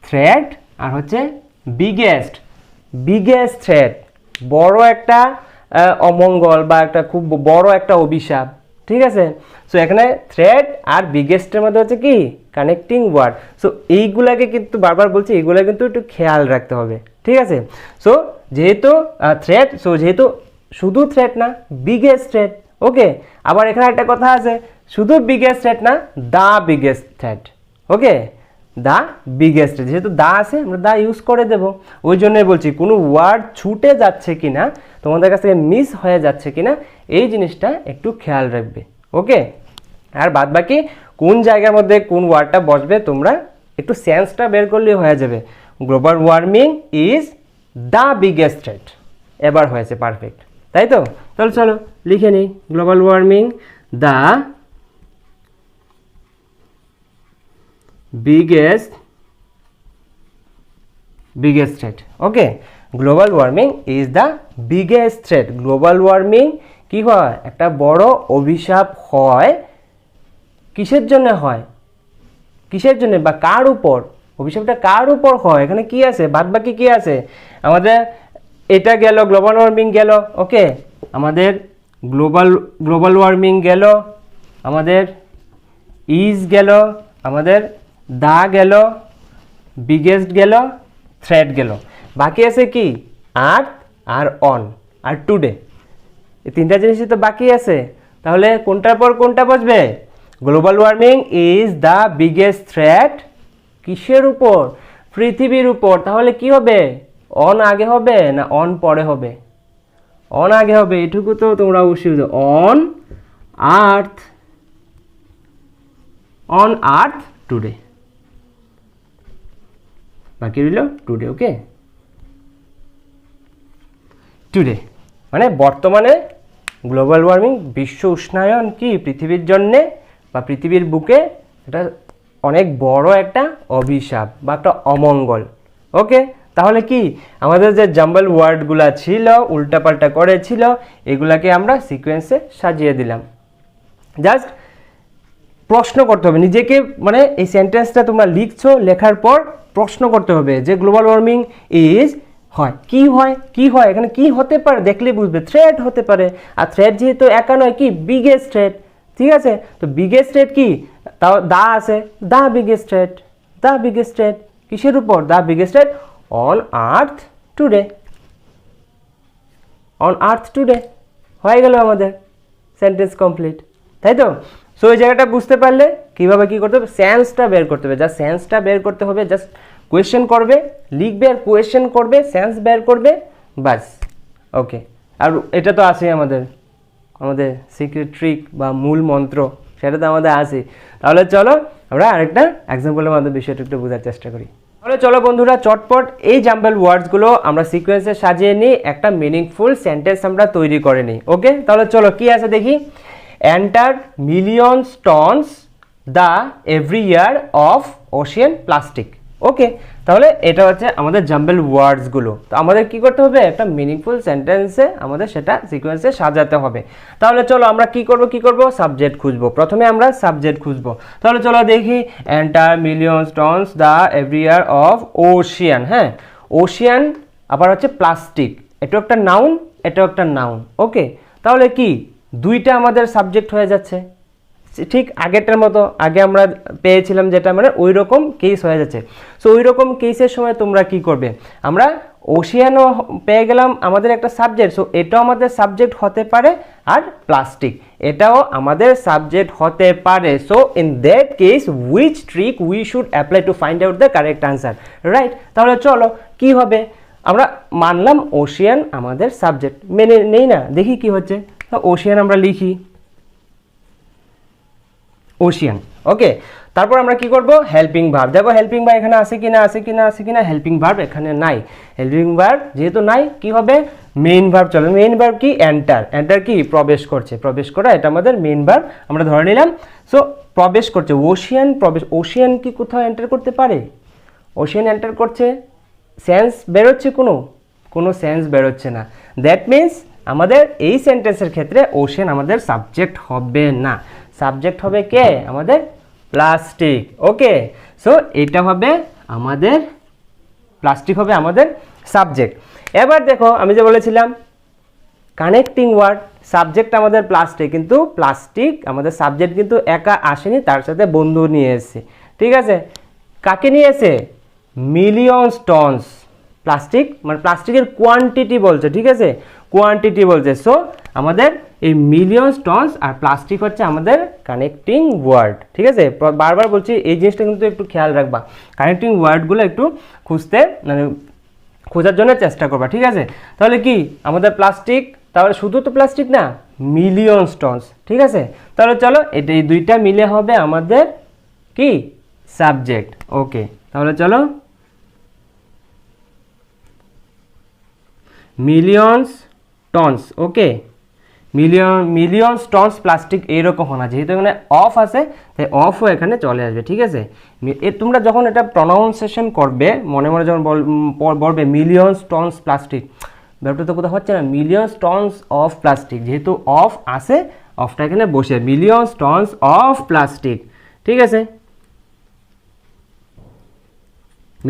থ্রেট আর হচ্ছে বিগেস্ট থ্রেট, বড় একটা অমঙ্গল বা একটা খুব বড় একটা অভিশাপ, ঠিক আছে। সো এখানে থ্রেট আর বিগেস্টের মধ্যে হচ্ছে কি কানেক্টিং ওয়ার্ড। সো এইগুলাকে কিন্তু বারবার বলছি, এইগুলা কিন্তু একটু খেয়াল রাখতে হবে, ঠিক আছে। সো যেহেতু থ্রেট, সো যেহেতু শুধু থ্রেট না, বিগেস্ট থ্রেট, ওকে। আবার এখানে একটা কথা আছে, শুধু বিগেস্ট থ্রেট না, the biggest threat, okay, the biggest, যেহেতু দা আছে আমরা দা ইউজ করে দেব। ওই জন্যই বলছি কোনো ওয়ার্ড ছুটে যাচ্ছে কিনা, তোমাদের কাছ থেকে মিস হয়ে যাচ্ছে কিনা, এই জিনিসটা একটু খেয়াল রাখবে, ওকে। আর বাদ বাকি কোন জায়গার মধ্যে কোন ওয়ার্ডটা বসবে তোমরা একটু সেন্সটা বের করলেই হয়ে যাবে। Global warming is the biggest threat, এবার হয়েছে পারফেক্ট, তাই তো? তাহলে চলো লিখে নিই, global warming the biggest threat. Okay, global warming is the biggest threat. Global warming কি হয়? একটা বড় অভিশাপ হয়। কিসের জন্য হয়? কিসের জন্য বা কার উপর? অভিশাপটা কার উপর হয়? এখানে কি আছে? বাদ বাকি কি আছে? আমাদের এটা গেল, গ্লোবাল ওয়ার্মিং গেল। ওকে, আমাদের গ্লোবাল ওয়ার্মিং গেল, আমাদের ইজ গেল, আমাদের দা গেল, বিগেস্ট গেল, থ্রেট গেল। বাকি আছে কি? আর্থ আর অন আর টুডে। এই তিনটা জিনিসই তো বাকি আছে। তাহলে কোনটার পর কোনটা বসবে? Global warming is the biggest threat কিসের উপর? পৃথিবীর উপর। তাহলে কি হবে? অন আগে হবে না অন পরে হবে? অন আগে হবে, এটুকু তো তোমরা অবশ্যই অন আর্থ টুডে। বাকি রইল টুডে। ওকে, টুডে মানে বর্তমানে গ্লোবাল ওয়ার্মিং, বিশ্ব উষ্ণায়ন কি পৃথিবীর জন্যে বা পৃথিবীর বুকে এটা অনেক বড় একটা অভিশাপ বা একটা অমঙ্গল। ওকে, তাহলে কি আমাদের যে জাম্বল ওয়ার্ডগুলো ছিল, উল্টাপাল্টা করেছিল, এগুলাকে আমরা সিকোয়েন্সে সাজিয়ে দিলাম। জাস্ট প্রশ্ন করতে হবে নিজেকে, মানে এই সেন্টেন্সটা তোমরা লিখছো, লেখার পর প্রশ্ন করতে হবে যে গ্লোবাল ওয়ার্মিং ইজ হয় কি হয়, কি হয়, এখানে কি হতে পারে দেখলে বুঝবে। থ্রেট হতে পারে, আর থ্রেট যেহেতু একা নয়, কি বিগেস্ট থ্রেট। ঠিক আছে, তো বিগেস্ট থ্রেট কি? তাও দা আছে, the biggest threat. The biggest threat কিসের উপর? The biggest threat on earth today. On earth today হয়ে গেল আমাদের সেন্টেন্স কমপ্লিট, তাই তো? সো এই জায়গাটা বুঝতে পারলে কীভাবে কী করতে হবে, সেন্সটা বের করতে হবে। জাস্ট সেন্সটা বের করতে হবে, জাস্ট কোয়েশ্চেন করবে, লিখবে আর কোয়েশ্চেন করবে, সেন্স বের করবে, বাস। ওকে, আর এটা তো আছে আমাদের সিক্রেট ট্রিক বা মূল মন্ত্র, সেটা তো আমাদের আছে। তাহলে চলো আমরা আরেকটা এক্সাম্পলের মাধ্যমে বিষয়টা একটু বোঝার চেষ্টা করি। তাহলে চলো বন্ধুরা, চটপট এই জাম্বল ওয়ার্ডসগুলো আমরা সিকোয়েন্সে সাজিয়ে নিই, একটা মিনিংফুল সেন্টেন্স আমরা তৈরি করে নিই। ওকে, তাহলে চলো কি আছে দেখি। Enter millions tons the every year of ocean plastic. Okay, তাহলে এটা হচ্ছে আমাদের জাম্বল ওয়ার্ডসগুলো। তো আমাদের কি করতে হবে? একটা মিনিংফুল সেন্টেন্সে আমাদের সেটা সিকোয়েন্সে সাজাতে হবে। তাহলে চলো আমরা কি করব? সাবজেক্ট খুঁজবো। প্রথমে আমরা সাবজেক্ট খুঁজবো। তাহলে চলো দেখি, enter millions tons the every year of Ocean. হ্যাঁ, ওশিয়ান আবার হচ্ছে প্লাস্টিক, এটাও একটা নাউন, এটাও একটা নাউন। ওকে, তাহলে কি দুইটা আমাদের সাবজেক্ট হয়ে যাচ্ছে, ঠিক আগেরটার মতো। আগে আমরা পেয়েছিলাম যেটা, মানে ওই রকম কেস হয়ে যাচ্ছে। সো ওই রকম কেসের সময় তোমরা কি করবে? আমরা ওশিয়ানও পেয়ে গেলাম আমাদের একটা সাবজেক্ট, সো এটাও আমাদের সাবজেক্ট হতে পারে, আর প্লাস্টিক এটাও আমাদের সাবজেক্ট হতে পারে। So in that case which trick we should apply to find out the correct answer, right? তাহলে চলো কি হবে, আমরা মানলাম ওশিয়ান আমাদের সাবজেক্ট, মেনে নেই না, দেখি কি হচ্ছে। ওশিয়ান আমরা লিখি ওশিয়ান। ওকে, তারপর আমরা কি করব? Helping verb. দেখো হেল্পিং ভার্ব এখানে আছে কিনা, হেল্পিং ভার্ব এখানে নাই। হেল্পিং ভার্ব যেহেতু নাই, কি হবে? মেইন ভার্ব চলে। মেইন ভার্ব কি? এন্টার। এন্টার কি? প্রবেশ করছে, প্রবেশ করা, এটা আমাদের মেইন ভার্ব আমরা ধরে নিলাম। সো প্রবেশ করছে, ওশিয়ান প্রবেশ। ওশিয়ান কি কোথাও এন্টার করতে পারে? ওশিয়ান এন্টার করছে, সেন্স বেরোচ্ছে? কোনো সেন্স বেরোচ্ছে না। দ্যাট মিনস আমাদের এই সেন্টেন্সের ক্ষেত্রে ওশিয়ান আমাদের সাবজেক্ট হবে না। সাবজেক্ট হবে কে? আমাদের প্লাস্টিক। ওকে, সো এটা হবে আমাদের প্লাস্টিক, হবে আমাদের সাবজেক্ট। এবার দেখো আমি যে বলেছিলাম কানেক্টিং ওয়ার্ড, সাবজেক্ট আমাদের প্লাস্টিক, কিন্তু প্লাস্টিক আমাদের সাবজেক্ট কিন্তু একা আসেনি, তার সাথে বন্ধু নিয়ে এসেছে। ঠিক আছে, কাকে নিয়ে এসে? Millions tonnes. প্লাস্টিক মানে প্লাস্টিকের কোয়ান্টিটি বলছে, ঠিক আছে, কোয়ান্টিটি বলছে। সো আমাদের এই মিলিয়নস টনস আর প্লাস্টিক হচ্ছে আমাদের কানেক্টিং ওয়ার্ড। ঠিক আছে, বারবার বলছি এই জিনিসটা কিন্তু একটু খেয়াল রাখবা, কানেক্টিং ওয়ার্ডগুলো একটু খুঁজতে, মানে খোঁজার জন্য চেষ্টা করবা। ঠিক আছে, তাহলে কি আমাদের প্লাস্টিক, তাহলে শুধু তো প্লাস্টিক না, মিলিয়নস টনস। ঠিক আছে, তাহলে চলো এটা এই দুইটা মিলে হবে আমাদের কি? সাবজেক্ট। ওকে, তাহলে চলো মিলিয়নস টনস, ওকে, মিলিয়ন টনস প্লাস্টিক এইরকম হয় না, যেহেতু এখানে অফ আছে তাই অফও এখানে চলে আসবে, ঠিক আছে। তোমরা যখন এটা প্রনাউন্সিয়েশন করবে মনে মনে যখন বলবে মিলিয়ন টনস প্লাস্টিক, ব্যাপারটা তো কোথাও হচ্ছে না, মিলিয়ন টনস অফ প্লাস্টিক, যেহেতু অফ আছে অফটা এখানে বসে, মিলিয়ন টনস অফ প্লাস্টিক, ঠিক আছে,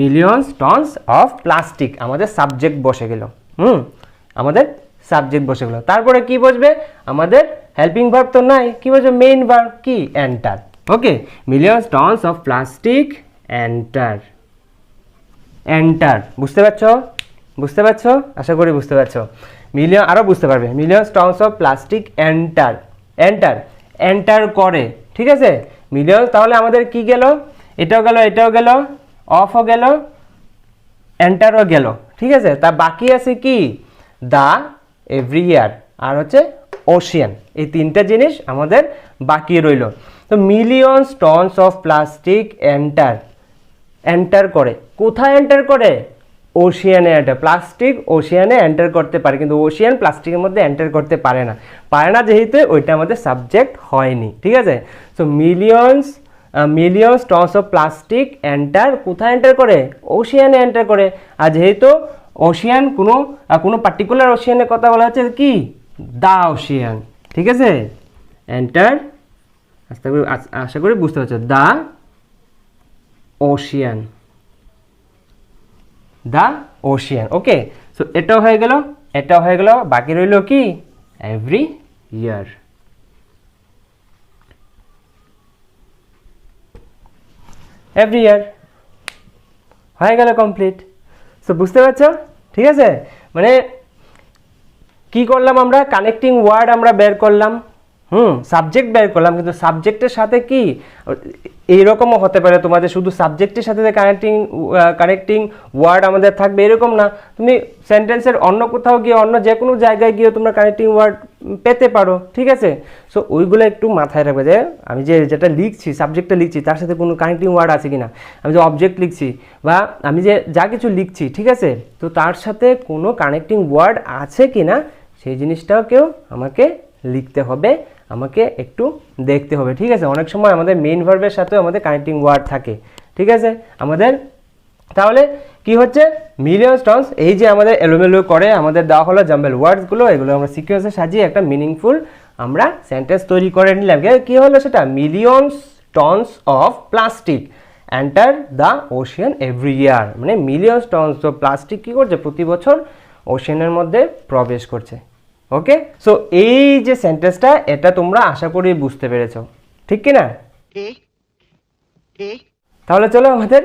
মিলিয়ন টনস অফ প্লাস্টিক আমাদের সাবজেক্ট বসে গেল, আমাদের সাবজেক্ট বসে গেল। তারপরে কি বসবে আমাদের, হেল্পিং ভার্ব তো নাই, কি বসবে মেইন ভার্ব, কি enter, okay, million tonnes of plastic enter, enter, বুঝতে পারছো, বুঝতে পারছো, আশা করি বুঝতে পারছো, মিলিয়ন, আরও বুঝতে পারবে, million tonnes of plastic enter, enter, enter করে, ঠিক আছে, মিলিয়ন, তাহলে আমাদের কি গেল, এটাও গেল, এটাও গেল, অফও গেল, এন্টারও গেল, ঠিক আছে। তা বাকি আছে কি, দা, এভরি ইয়ার, আর হচ্ছে ওশিয়ান, এই তিনটা জিনিস আমাদের বাকি রইল। তো million tonnes of plastic enter, enter করে, কোথায় এন্টার করে, ওশিয়ানে এন্টার, প্লাস্টিক ওশিয়ানে এন্টার করতে পারে, কিন্তু ওশিয়ান প্লাস্টিকের মধ্যে এন্টার করতে পারে না, পারে না যেহেতু ওইটা আমাদের সাবজেক্ট হয়নি, ঠিক আছে। So million tonnes of plastic enter, কোথায় এন্টার করে, ওশিয়ানে এন্টার করে, আর যেহেতু ওশিয়ান কোনো পার্টিকুলার ওশিয়ানের কথা বলা হচ্ছে কি, দা ওশিয়ান, ঠিক আছে, এন্টার, আশা করি বুঝতে পারছো, দা ওশিয়ান, দা ওশিয়ান, ওকে। সো এটাও হয়ে গেল, এটাও হয়ে গেল, বাকি রইল কি, এভরি ইয়ার, এভরি ইয়ার হয়ে গেল কমপ্লিট। সো বুঝতে পারছো, ঠিক আছে, মানে কি করলাম আমরা, কানেক্টিং ওয়ার্ড আমরা বের করলাম, সাবজেক্ট বের করলাম, কিন্তু সাবজেক্টের সাথে কি এইরকমও হতে পারে তোমাদের শুধু সাবজেক্টের সাথে কানেক্টিং ওয়ার্ড আমাদের থাকবে এরকম না, তুমি সেন্টেন্সের অন্য কোথাও গিয়ে অন্য যে কোনো জায়গায় গিয়ে তোমরা কানেক্টিং ওয়ার্ড পেতে পারো, ঠিক আছে। সো ওইগুলো একটু মাথায় রাখবে, যে আমি যেটা লিখছি, সাবজেক্টটা লিখছি, তার সাথে কোনো কানেক্টিং ওয়ার্ড আছে কিনা, আমি যে অবজেক্ট লিখছি বা আমি যে যা কিছু লিখছি, ঠিক আছে, তো তার সাথে কোনো কানেক্টিং ওয়ার্ড আছে কিনা সেই জিনিসটাকেও আমাকে লিখতে হবে, আমাকে একটু দেখতে হবে, ঠিক আছে। অনেক সময় আমাদের মেইন ভার্বের সাথেও আমাদের কানেক্টিং ওয়ার্ড থাকে, ঠিক আছে আমাদের। তাহলে কি হচ্ছে, মিলিয়ন টনস, এই যে আমাদের এলোমেলো করে আমাদের দেওয়া হলো জাম্বল ওয়ার্ডসগুলো, এগুলো আমরা সিকোয়েন্সে সাজিয়ে একটা মিনিংফুল আমরা সেন্টেন্স তৈরি করে নিলাম। কি হলো সেটা, million tonnes of plastic enter the Ocean every year, মানে মিলিয়ন টনস অফ প্লাস্টিক কী করছে, প্রতি বছর ওশিয়ানের মধ্যে প্রবেশ করছে, ওকে। সো এই যে সেন্টেন্সটা, এটা তোমরা আশা করি বুঝতে পেরেছো, ঠিক কি না? তাহলে চলো আমাদের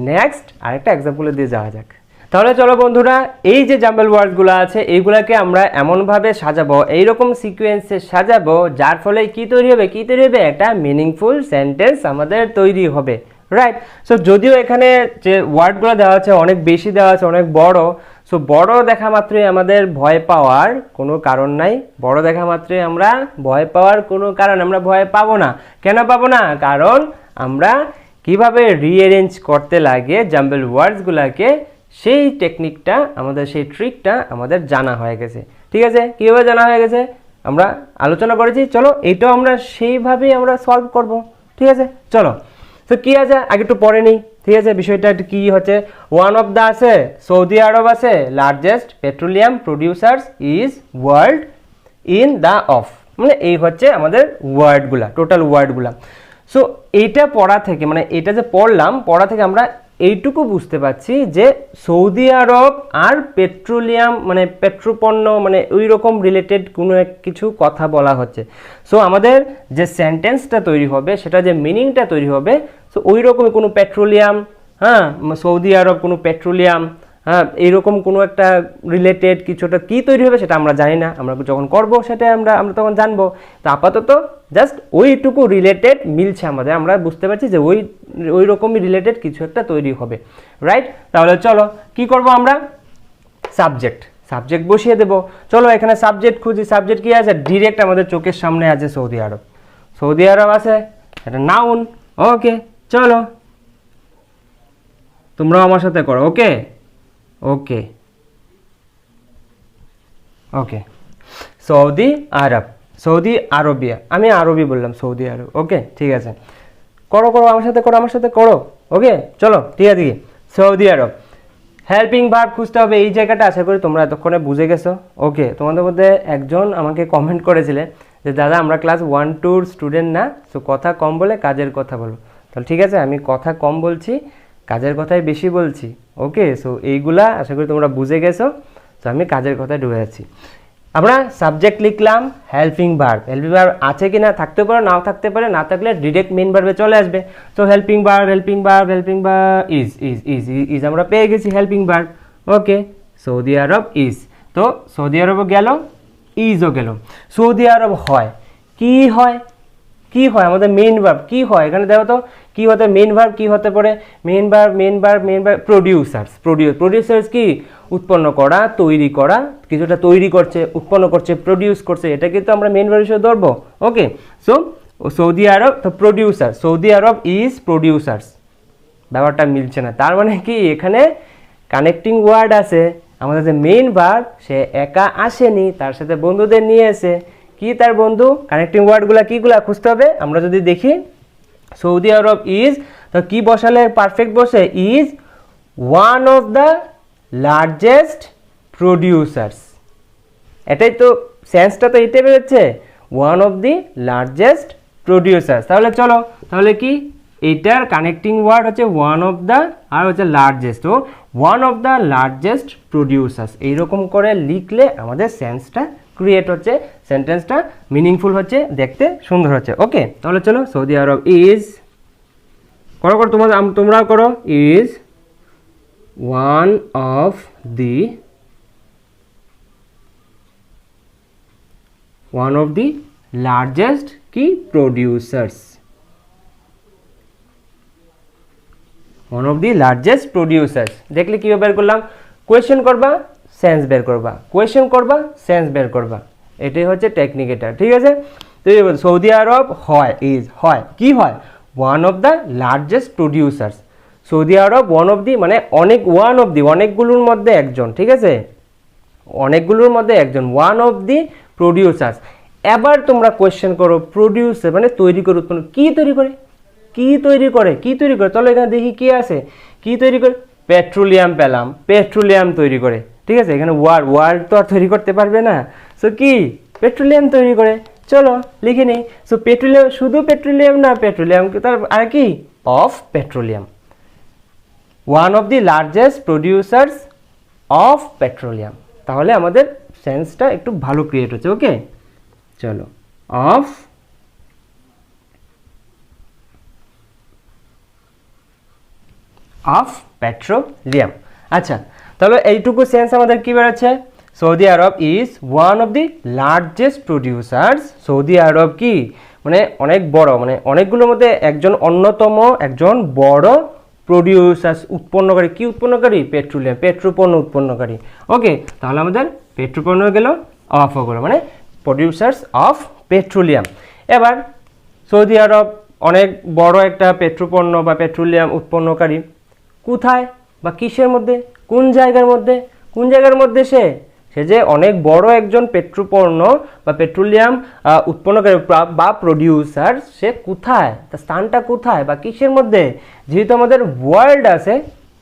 নেক্সট আরেকটা এক্সাম্পলে দিয়ে যাওয়া যাক। তাহলে চলো বন্ধুরা, এই যে জাম্বল ওয়ার্ডগুলো আছে এইগুলাকে আমরা এমনভাবে সাজাবো, এইরকম সিকোয়েন্সে সাজাবো যার ফলে কি তৈরি হবে, একটা মিনিংফুল সেন্টেন্স আমাদের তৈরি হবে, রাইট। সো যদিও এখানে যে ওয়ার্ডগুলো দেওয়া আছে অনেক বেশি দেওয়া আছে, অনেক বড়, সো বড় দেখা মাত্রই আমাদের ভয় পাওয়ার কোনো কারণ নাই, বড় দেখা মাত্রই আমরা ভয় পাওয়ার কোনো কারণ, আমরা ভয় পাবো না। কেন পাবো না, কারণ আমরা কিভাবে রিঅ্যারেঞ্জ করতে লাগে জাম্বল ওয়ার্ডসগুলোকে, সেই টেকনিকটা আমাদের, সেই ট্রিকটা আমাদের জানা হয়ে গেছে, ঠিক আছে। কীভাবে জানা হয়ে গেছে আমরা আলোচনা করেছি, চলো এটাও আমরা সেইভাবেই আমরা সলভ করব, ঠিক আছে। চলো, তো কী আছে আগে একটু পড়ে নিই, ঠিক আছে। বিষয়টা একটু কী হচ্ছে, ওয়ান অফ দ্য আছে, সৌদি আরব আছে, largest petroleum producers is world in the of, মানে এই হচ্ছে আমাদের ওয়ার্ডগুলা, টোটাল ওয়ার্ডগুলা। সো এইটা পড়া থেকে, মানে এটা যে পড়লাম, পড়া থেকে আমরা এইটুকু বুঝতে পারছি যে সৌদি আরব আর পেট্রোলিয়াম মানে পেট্রোপণ্য মানে ওই রকম রিলেটেড কোনো এক কিছু কথা বলা হচ্ছে। সো আমাদের যে সেন্টেন্সটা তৈরি হবে, সেটা যে মিনিংটা তৈরি হবে, সো ওই রকমই কোনো পেট্রোলিয়াম, হ্যাঁ, সৌদি আরব কোনো পেট্রোলিয়াম, হ্যাঁ, এইরকম কোনো একটা রিলেটেড কিছুটা কী তৈরি হবে সেটা আমরা জানি না, আমরা যখন করব সেটা আমরা তখন জানবো। তো আপাতত জাস্ট ওইটুকু রিলেটেড মিলছে আমাদের, আমরা বুঝতে পারছি যে ওই রকমই রিলেটেড কিছু একটা তৈরি হবে, রাইট। তাহলে চলো কি করব আমরা, সাবজেক্ট বসিয়ে দেবো। চলো এখানে সাবজেক্ট খুঁজি, সাবজেক্ট কি আছে, ডিরেক্ট আমাদের চোখের সামনে আছে সৌদি আরব আছে, এটা নাউন, ওকে। চলো তোমরাও আমার সাথে করো, ওকে। ওকে, সৌদি আরব, সৌদি আরবিয়া, আমি আরবি বললাম, সৌদি আরব। ওকে ঠিক আছে, করো করো আমার সাথে করো, আমার সাথে করো। ওকে চলো ঠিক আছে, সৌদি আরব। হেল্পিং ভার্ব খুঁজতে হবে, এই জায়গাটা আশা করি তোমরা এতক্ষণে বুঝে গেছো। ওকে, তোমাদের মধ্যে একজন আমাকে কমেন্ট করেছিলে যে দাদা আমরা ক্লাস 1-2 স্টুডেন্ট না, সো কথা কম বলে কাজের কথা বলো। তাহলে ঠিক আছে, আমি কথা কম বলছি, কাজের কথাই বেশি বলছি। ওকে, সো এইগুলা আশা করি তোমরা বুঝে গেছো। তো আমি কাজের কথায় ঢুকে যাচ্ছি। আমরা সাবজেক্ট লিখলাম হেল্পিং ভার্ব। হেল্পিং ভার্ব আছে কি না, থাকতে পারে নাও থাকতে পারে, না থাকলে ডিরেক্ট মেইন ভার্বে চলে আসবে। তো helping verb, helping verb, helping verb, is is is is আমরা পেয়ে গেছি helping verb. Okay, Saudi Arab is, তো সৌদি আরবও গেল, ইজও গেল। সৌদি আরব হয়, কি হয়, কি হয় আমাদের মেইন ভার্ব কি হয়, এখানে দেখো তো কি হতে, মেইন ভার্ব কি হতে পারে, main verb, main verb, main verb, producers. Producers কি, উৎপন্ন করা, তৈরি করা, কিছুটা তৈরি করছে, উৎপন্ন করছে, প্রডিউস করছে, এটা কিন্তু আমরা মেইন ভার্ব হিসেবে ধরবো। ওকে, সো সৌদি আরব তো producer, Saudi Arab is producers. ব্যাপারটা মিলছে না, তার মানে কি এখানে কানেক্টিং ওয়ার্ড আছে, আমাদের যে মেইন ভার্ব সে একা আসেনি, তার সাথে বন্ধুদের নিয়ে এসে, কি তার বন্ধু, কানেক্টিং ওয়ার্ডগুলো কীগুলা খুঁজতে হবে। আমরা যদি দেখি সৌদি আরব ইজ, তো কি বসালে পারফেক্ট বসে, is one of the largest producers. এটাই তো সেন্সটা তো এটাই বেরোচ্ছে, one of the largest producers. তাহলে চলো, তাহলে কি এটার কানেক্টিং ওয়ার্ড হচ্ছে ওয়ান অফ দ্য, আর হচ্ছে লার্জেস্ট, তো one of the largest producers. এইরকম করে লিখলে আমাদের সেন্সটা ক্রিয়েট হচ্ছে, সেন্টেন্সটা মিনিংফুল হচ্ছে, দেখতে সুন্দর হচ্ছে। ওকে, তাহলে চলো সৌদি আরব ইজ, করো করো তোমরাও করো, is one of the, one of the largest কি producers, one of the largest producers. দেখলে কীভাবে বের করলাম, কোয়েশ্চেন করবা সেন্স বের করবা, কোয়েশ্চেন করবা সেন্স বের করবা, এটাই হচ্ছে টেকনিক এটা। ঠিক আছে, তো সৌদি আরব হয়, ইজ হয়, কি হয়, one of the largest producers. Saudi Arab one of দি মানে অনেক, ওয়ান অফ দি অনেকগুলোর মধ্যে একজন, ঠিক আছে, অনেকগুলোর মধ্যে একজন, ওয়ান অফ দি প্রডিউসার্স। এবার তোমরা কোয়েশ্চেন করো, প্রডিউসার মানে তৈরি করে, উৎপন্ন, কি তৈরি করে, কি তৈরি করে, কি তৈরি করে, তাহলে এখানে দেখি কি আছে, কি তৈরি করে, পেট্রোলিয়াম পেলাম, পেট্রোলিয়াম তৈরি করে। ঠিক আছে, এখানে ওয়ার্ল্ড তো আর তৈরি করতে পারবে না, সো কি পেট্রোলিয়াম তৈরি করে। চলো লিখে নিই, সো পেট্রোলিয়াম, শুধু পেট্রোলিয়াম না, পেট্রোলিয়াম তার আর কি, of petroleum, one of the largest producers of petroleum. তাহলে আমাদের সেন্সটা একটু ভালো ক্রিয়েট হচ্ছে। ওকে চলো, অফ পেট্রোলিয়াম। আচ্ছা, তবে এইটুকু সেন্স আমাদের কি বেরোচ্ছে, Saudi Arab is one of the largest producers. Saudi Arab কি মানে অনেক বড়, মানে অনেকগুলোর মধ্যে একজন অন্যতম, একজন বড় প্রডিউসার্স, উৎপন্নকারী, কি উৎপন্নকারী, পেট্রোলিয়াম, পেট্রোপণ্য উৎপন্নকারী। ওকে, তাহলে আমাদের পেট্রোপণ্য গেল, অফ হয়ে গেল, মানে প্রডিউসার্স অফ পেট্রোলিয়াম। এবার সৌদি আরব অনেক বড় একটা পেট্রোপণ্য বা পেট্রোলিয়াম উৎপন্নকারী, কোথায় বা কিসের মধ্যে, কোন জায়গার মধ্যে, কোন জায়গার মধ্যে সে যে অনেক বড় একজন পেট্রোপণ্য বা পেট্রোলিয়াম উৎপন্নকারী বা প্রডিউসার, সে কোথায়, তার স্থানটা কোথায় বা কিসের মধ্যে, যেহেতু আমাদের ওয়ার্ল্ড আছে,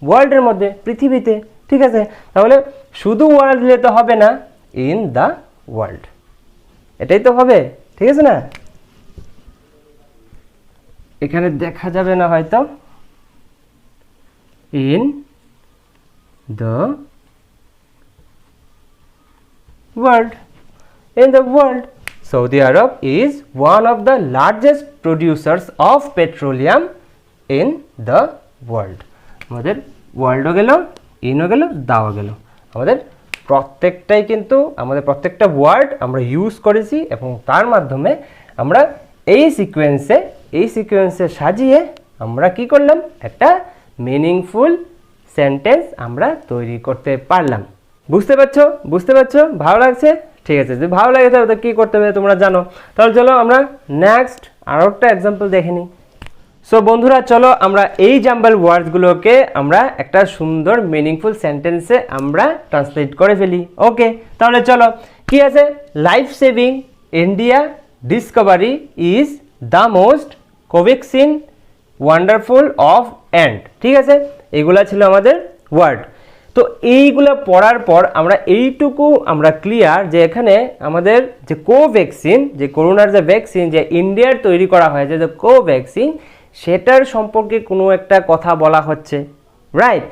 ওয়ার্ল্ডের মধ্যে, পৃথিবীতে। ঠিক আছে, তাহলে শুধু ওয়ার্ল্ড দিলে তো হবে না, ইন দ্য ওয়ার্ল্ড, এটাই তো হবে। ঠিক আছে না, এখানে দেখা যাবে না হয়তো, in the world, in the world. Saudi Arab is one of the largest producers of petroleum in the world. আমাদের ওয়ার্ল্ডও গেল, ইনও গেল, দাও গেল, আমাদের প্রত্যেকটাই কিন্তু, আমাদের প্রত্যেকটা ওয়ার্ড আমরা ইউজ করেছি এবং তার মাধ্যমে আমরা এই সিকোয়েন্সে সাজিয়ে আমরা কি করলাম, একটা মিনিংফুল সেন্টেন্স আমরা তৈরি করতে পারলাম। বুঝতে পারছো, ভালো লাগছে? ঠিক আছে, যদি ভালো লাগে তাহলে কী করতে হবে তোমরা জানো। তাহলে চলো আমরা নেক্সট আরও একটা এক্সাম্পল দেখে নিই। সো বন্ধুরা চলো আমরা এই জাম্বল ওয়ার্ডসগুলোকে আমরা একটা সুন্দর মিনিংফুল সেন্টেন্সে আমরা ট্রান্সলেট করে ফেলি। ওকে, তাহলে চলো কি আছে, life saving India Discovery is the most Covaxin wonderful of and. ঠিক আছে, এগুলা ছিল আমাদের ওয়ার্ড। তো এইগুলো পড়ার পর আমরা এইটুকু আমরা ক্লিয়ার যে এখানে আমাদের যে কোভ্যাক্সিন, যে করোনার যে ভ্যাকসিন যে ইন্ডিয়ার তৈরি করা হয়েছে যে কোভ্যাক্সিন, সেটার সম্পর্কে কোনো একটা কথা বলা হচ্ছে, রাইট।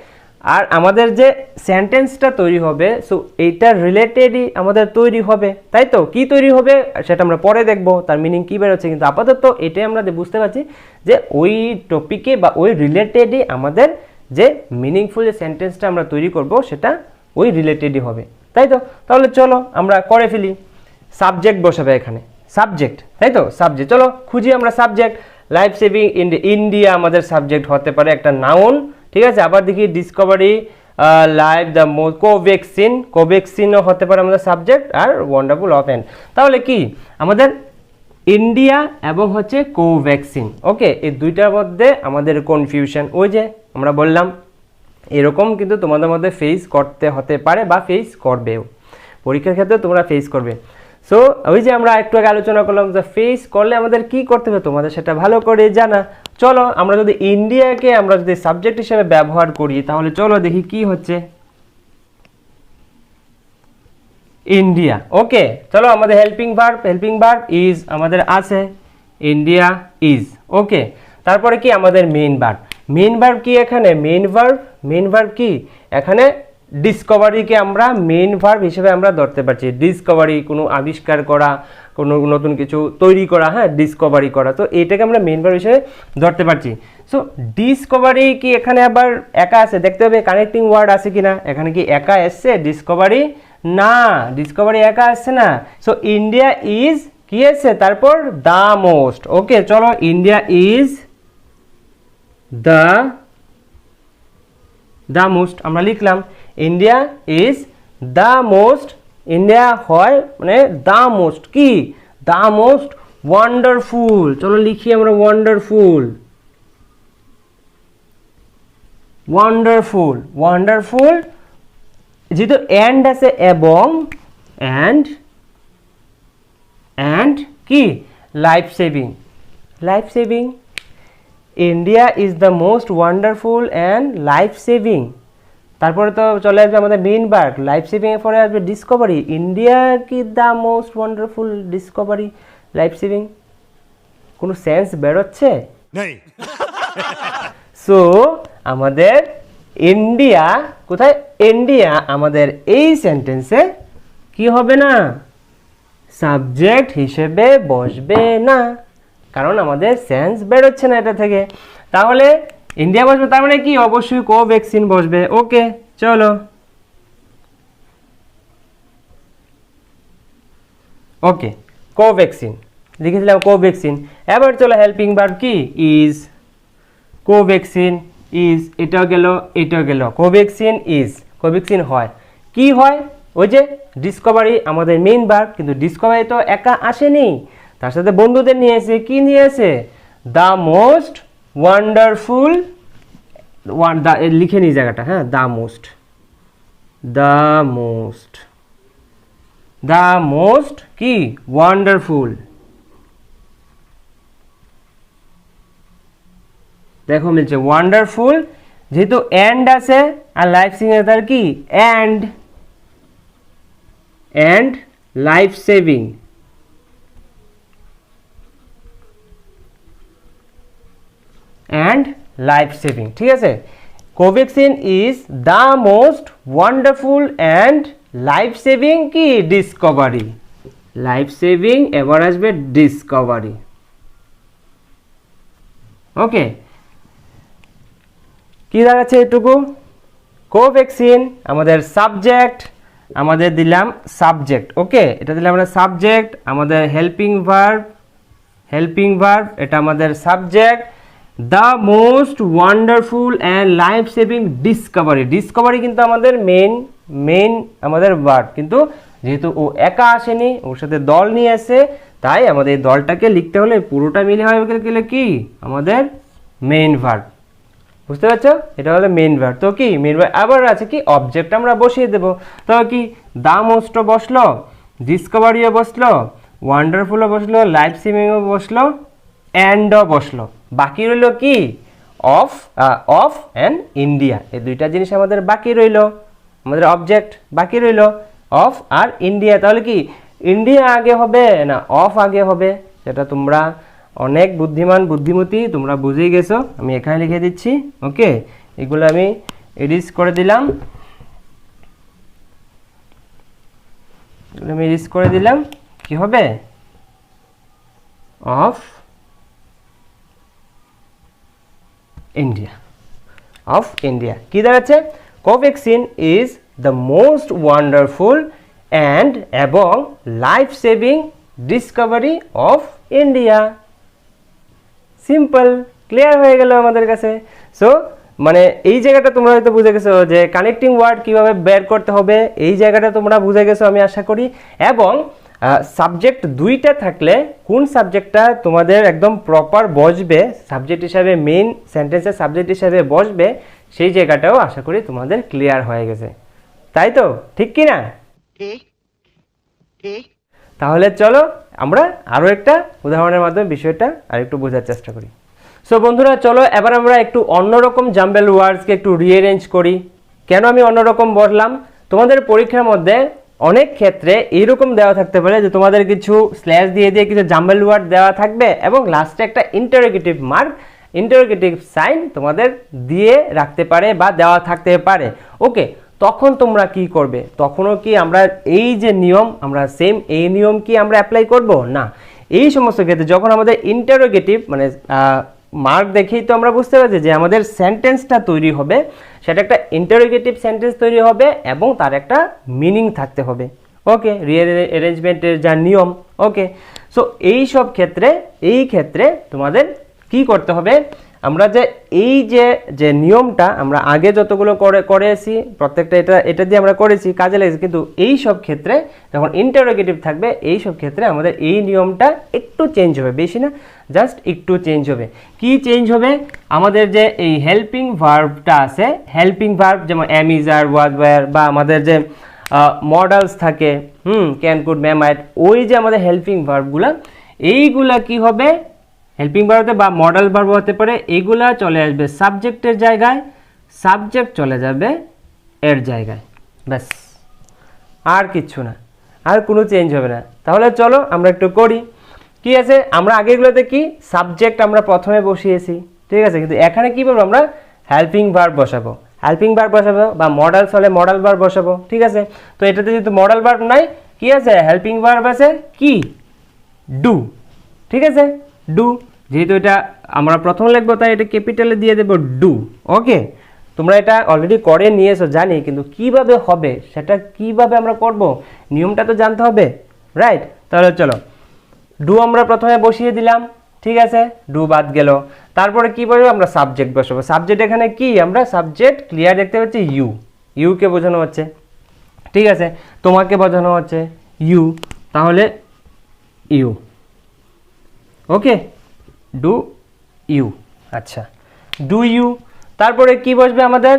আর আমাদের যে সেন্টেন্সটা তৈরি হবে, সো এইটার রিলেটেডই আমাদের তৈরি হবে, তাই তো। কি তৈরি হবে সেটা আমরা পরে দেখবো, তার মিনিং কী বেরোচ্ছে, কিন্তু আপাতত এটাই আমরা বুঝতে পারছি যে ওই টপিকে বা ওই রিলেটেডই আমাদের যে মিনিংফুল যে সেন্টেন্সটা আমরা তৈরি করব সেটা ওই রিলেটেডই হবে, তাই তো। তাহলে চলো আমরা করে ফেলি। সাবজেক্ট বসাবে এখানে, সাবজেক্ট, তাই তো, সাবজেক্ট। চলো খুঁজি আমরা সাবজেক্ট। লাইফ সেভিং ইন্ডিয়া আমাদের সাবজেক্ট হতে পারে একটা নাউন, ঠিক আছে। আবার দেখি ডিসকভারি লাইফ দ্য কোভ্যাক্সিন, কোভ্যাক্সিনও হতে পারে আমাদের সাবজেক্ট, আর ওয়ান্ডারফুল অফ অ্যান্ড। তাহলে কি আমাদের ইন্ডিয়া এবং হচ্ছে কোভ্যাক্সিন, ওকে, এই দুইটার মধ্যে আমাদের কনফিউশন, ওই যে আমরা বললাম এরকম কিন্তু তোমাদের মধ্যে ফেস করতে হতে পারে বা ফেস করবেও, পরীক্ষার ক্ষেত্রে তোমরা ফেস করবে। সো ওই যে আমরা একটু আগে আলোচনা করলাম যে ফেস করলে আমাদের কি করতে হবে, তোমাদের সেটা ভালো করে জানা। চলো আমরা যদি ইন্ডিয়াকে আমরা যদি সাবজেক্ট হিসেবে ব্যবহার করি, তাহলে চলো দেখি কি হচ্ছে। ইন্ডিয়া, ওকে, চলো আমাদের হেল্পিং ভার্ব ইজ আমাদের আছে, ইন্ডিয়া ইজ, ওকে। তারপরে কি আমাদের মেইন ভার্ব কি এখানে, মেইন ভার্ব কি এখানে, ডিসকভারিকে আমরা মেইন ভার্ব হিসেবে আমরা ধরতে পারছি। ডিসকভারি কোনো আবিষ্কার করা, কোনো নতুন কিছু তৈরি করা, হ্যাঁ, ডিসকভারি করা, তো এটাকে আমরা মেইন ভার্ব হিসেবে ধরতে পারছি। সো ডিসকভারি কি এখানে আবার একা আছে, দেখতে হবে কানেক্টিং ওয়ার্ড আছে কিনা। এখানে কি একা এসছে ডিসকভারি, না, ডিসকভারি একা আসছে না। সো ইন্ডিয়া ইজ কি আছে, তারপর দ্য মোস্ট, ওকে। চলো ইন্ডিয়া ইজ দ্য মোস্ট আমরা লিখলাম, India is the most, India হয় মানে দ্য মোস্ট কি, দ্য মোস্ট ওয়ান্ডারফুল। চলো লিখি আমরা ওয়ান্ডারফুল, যেহেতু অ্যান্ড আছে এবং অ্যান্ড কি life saving, India is the most wonderful and life saving. তারপরে তো চলে আসবে আমাদের মেইন ভার্ব, লাইফ সেভিং এর পরে আসবে ডিসকভারি, ইন্ডিয়া কি the most wonderful Discovery life saving. কোনো সেন্স বেরোচ্ছে? সো আমাদের ইন্ডিয়া কোথায়, ইন্ডিয়া আমাদের এই সেন্টেন্সে কি হবে না, সাবজেক্ট হিসেবে বসবে না, কারণ আমাদের সেন্স বেরোচ্ছে না এটা থেকে। তাহলে ইন্ডিয়া বসবে, তার মানে কি অবশ্যই কোভ্যাক্সিন বসবে, ওকে। চলো ওকে, কোভ্যাক্সিন লিখেছিলাম, কোভ্যাক্সিন। এবার চলো হেল্পিং ভার্ব কি, ইজ, কোভ্যাক্সিন ইজ, এটাও গেল, কোভ্যাক্সিন হয়, কি হয়, ওই যে ডিসকভারি আমাদের মেইন ভার্ব, কিন্তু ডিসকভারি তো একা আসেনি, তার সাথে বন্ধুদের নিয়ে এসে কি নিয়ে এসে, দ্য মোস্ট ওয়ান্ডারফুল, লিখে নিই জায়গাটা, হ্যাঁ, দ্য মোস্ট কি ওয়ান্ডারফুল। দেখো মিলছে ওয়ান্ডারফুল, যেহেতু অ্যান্ড আছে আর লাইফ সেভিং তার কি অ্যান্ড লাইফ সেভিং, ঠিক আছে। Covaxin is the most wonderful and life saving কি ডিসকভারি, লাইফ সেভিং এবার আসবে ডিসকভারি, ওকে। কি দাঁড়াচ্ছে এটুকু, কোভ্যাক্সিন আমাদের সাবজেক্ট, আমাদের দিলাম সাবজেক্ট, ওকে, এটা দিলাম আমরা সাবজেক্ট, আমাদের হেল্পিং ভার্ব এটা আমাদের subject, the most wonderful and life saving Discovery কিন্তু আমাদের মেইন আমাদের ভার্ব, কিন্তু যেহেতু ও একা আসেনি, ওর সাথে দল নিয়ে আসে, তাই আমাদের এই দলটাকে লিখতে হলে পুরোটা মিলে হয়ে গেলে কি আমাদের মেইন ভার্ব, বুঝতে পারছো? এটা হলো মেইন ভার্ব। তো কি মেইন ভার্ব, আবার আছে কি অবজেক্ট আমরা বসিয়ে দেবো। তো কি দ্য মোস্টও বসলো, ডিসকভারিও বসলো, ওয়ান্ডারফুলও বসলো, লাইফ সেভিংও বসলো, অ্যান্ডও বসলো। বাকি রইল কি অফ, অফ অ্যান্ড ইন্ডিয়া, এই দুইটা জিনিস আমাদের বাকি রইল, আমাদের অবজেক্ট বাকি রইল অফ আর ইন্ডিয়া। তাহলে কি ইন্ডিয়া আগে হবে না অফ আগে হবে? সেটা তোমরা অনেক বুদ্ধিমান বুদ্ধিমতী, তোমরা বুঝেই গেছো। আমি এখানে লিখে দিচ্ছি, ওকে, এগুলো আমি এডিট করে দিলাম, আমি এডিট করে দিলাম। কি হবে অফ ইন্ডিয়া, অফ ইন্ডিয়া কি দাঁড়াচ্ছে? Covaxin is the most wonderful and এবং life saving discovery of India. Simple, clear হয়ে গেল আমাদের কাছে। সো মানে এই জায়গাটা তোমরা হয়তো বুঝে গেছো যে কানেক্টিং ওয়ার্ড কিভাবে বের করতে হবে, এই জায়গাটা তোমরা বুঝে গেছো আমি আশা করি। এবং সাবজেক্ট দুইটা থাকলে কোন সাবজেক্টটা তোমাদের একদম প্রপার বসবে সাবজেক্ট হিসাবে, মেইন সেন্টেন্সের সাবজেক্ট হিসাবে বসবে, সেই জায়গাটাও আশা করি তোমাদের ক্লিয়ার হয়ে গেছে, তাই তো? ঠিক কি না? তাহলে চলো আমরা আরও একটা উদাহরণের মাধ্যমে বিষয়টা আরেকটু বোঝার চেষ্টা করি। সো বন্ধুরা চলো এবার আমরা একটু অন্যরকম জাম্বেল ওয়ার্ডসকে একটু রিঅ্যারেঞ্জ করি। কেন আমি অন্যরকম বললাম? তোমাদের পরীক্ষার মধ্যে অনেক ক্ষেত্রে এইরকম দেওয়া থাকতে পারে যে তোমাদের কিছু স্ল্যাশ দিয়ে দিয়ে কিছু জাম্বেল ওয়ার্ড দেওয়া থাকবে এবং লাস্টে একটা ইন্টারোগেটিভ মার্ক, ইন্টারোগেটিভ সাইন তোমাদের দিয়ে রাখতে পারে বা দেওয়া থাকতে পারে। ওকে, তখন তোমরা কি করবে? তখনও কি আমরা এই যে নিয়ম, আমরা সেম এই নিয়ম কি আমরা অ্যাপ্লাই করব? না। এই সমস্ত ক্ষেত্রে যখন আমাদের ইন্টারোগেটিভ মানে মার্ক দেখেই তো আমরা বুঝতে পারছি যে আমাদের সেন্টেন্সটা তৈরি হবে, সেটা একটা ইন্টারোগেটিভ সেন্টেন্স তৈরি হবে এবং তার একটা মিনিং থাকতে হবে। ওকে, রিঅ্যারেঞ্জমেন্টের যা নিয়ম। ওকে, সো এই সব ক্ষেত্রে, এই ক্ষেত্রে তোমাদের কি করতে হবে? আমরা যে এই যে নিয়মটা আমরা আগে যতগুলো করেছি প্রত্যেকটা এটা দিয়ে আমরা করেছি, কাজে লেগেছে, কিন্তু এই সব ক্ষেত্রে যখন ইন্টারোগেটিভ থাকবে এই সব ক্ষেত্রে আমাদের এই নিয়মটা একটু চেঞ্জ হবে, বেশি না, জাস্ট একটু চেঞ্জ হবে। কি চেঞ্জ হবে? আমাদের যে এই হেল্পিং ভার্বটা আছে, হেল্পিং ভার্ব যেমন am is are was were বা আমাদের যে মডেলস থাকে ক্যান কুড মে মাইট, ওই যে আমাদের হেল্পিং ভার্বগুলা, এইগুলা কি হবে? হেল্পিং ভার্ব বা মডেল ভার্ব হতে পারে, এগুলা চলে আসবে সাবজেক্টের জায়গায়, সাবজেক্ট চলে যাবে এর জায়গায়, ব্যাস, আর কিচ্ছু না, আর কোনো চেঞ্জ হবে না। তাহলে চলো আমরা একটু করি। কি আছে, আমরা আগেগুলোতে কি সাবজেক্ট আমরা প্রথমে বসিয়েছি, ঠিক আছে, কিন্তু এখানে কি বলবো? আমরা হেল্পিং ভার্ব বসাবো, হেল্পিং ভার্ব বসাবো বা মডেলস হলে মডেল ভার্ব বসাবো, ঠিক আছে। তো এটাতে যেহেতু মডেল ভার্ব নাই, কি আছে? হেল্পিং ভার্ব আছে কি? ডু, ঠিক আছে, ডু। যেহেতু এটা আমরা প্রথম লিখবো তাই এটা ক্যাপিটালে দিয়ে দেবো ডু। ওকে, তোমরা এটা অলরেডি করে নিয়েছো জানি, কিন্তু কিভাবে হবে সেটা কিভাবে আমরা করব নিয়মটা তো জানতে হবে, রাইট? তাহলে চলো ডু আমরা প্রথমে বসিয়ে দিলাম, ঠিক আছে, ডু বাদ গেল। তারপরে কি বলবো? আমরা সাবজেক্ট বসাবো। সাবজেক্ট এখানে কি? আমরা সাবজেক্ট ক্লিয়ার দেখতে পাচ্ছি ইউ, ইউকে বোঝানো হচ্ছে, ঠিক আছে, তোমাকে বোঝানো হচ্ছে ইউ, তাহলে ইউ। ওকে, ডু ইউ, আচ্ছা, ডু ইউ। তারপরে কি বসবে? আমাদের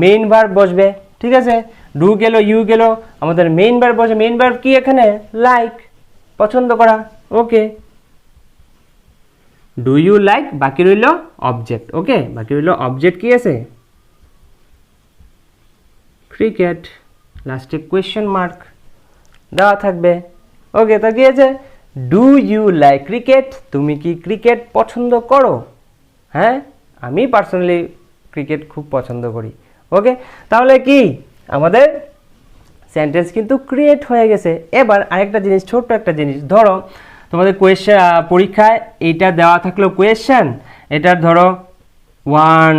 মেইন ভার্ব বসবে, ঠিক আছে, ডু গেল, ইউ গেল, আমাদের মেইন ভার্ব বসবে। মেইন ভার্ব কি এখানে? লাইক, পছন্দ করা। ওকে, ডু ইউ লাইক, বাকি রইল অবজেক্ট। ওকে, বাকি রইল অবজেক্ট কি আছে? ক্রিকেট, লাস্টে কোয়েশ্চেন মার্ক দেওয়া থাকবে। ওকে, তো কি আছে? ডু ইউ লাইক ক্রিকেট, তুমি কি ক্রিকেট পছন্দ করো? হ্যাঁ, আমি পার্সোনালি ক্রিকেট খুব পছন্দ করি। ওকে, তাহলে কি আমাদের সেন্টেন্স কিন্তু ক্রিয়েট হয়ে গেছে। এবার আরেকটা জিনিস, ছোট্ট একটা জিনিস, ধরো তোমাদের কোয়েশ্চেন পরীক্ষায় এইটা দেওয়া থাকলো কোয়েশ্চেন, এটার ধরো 1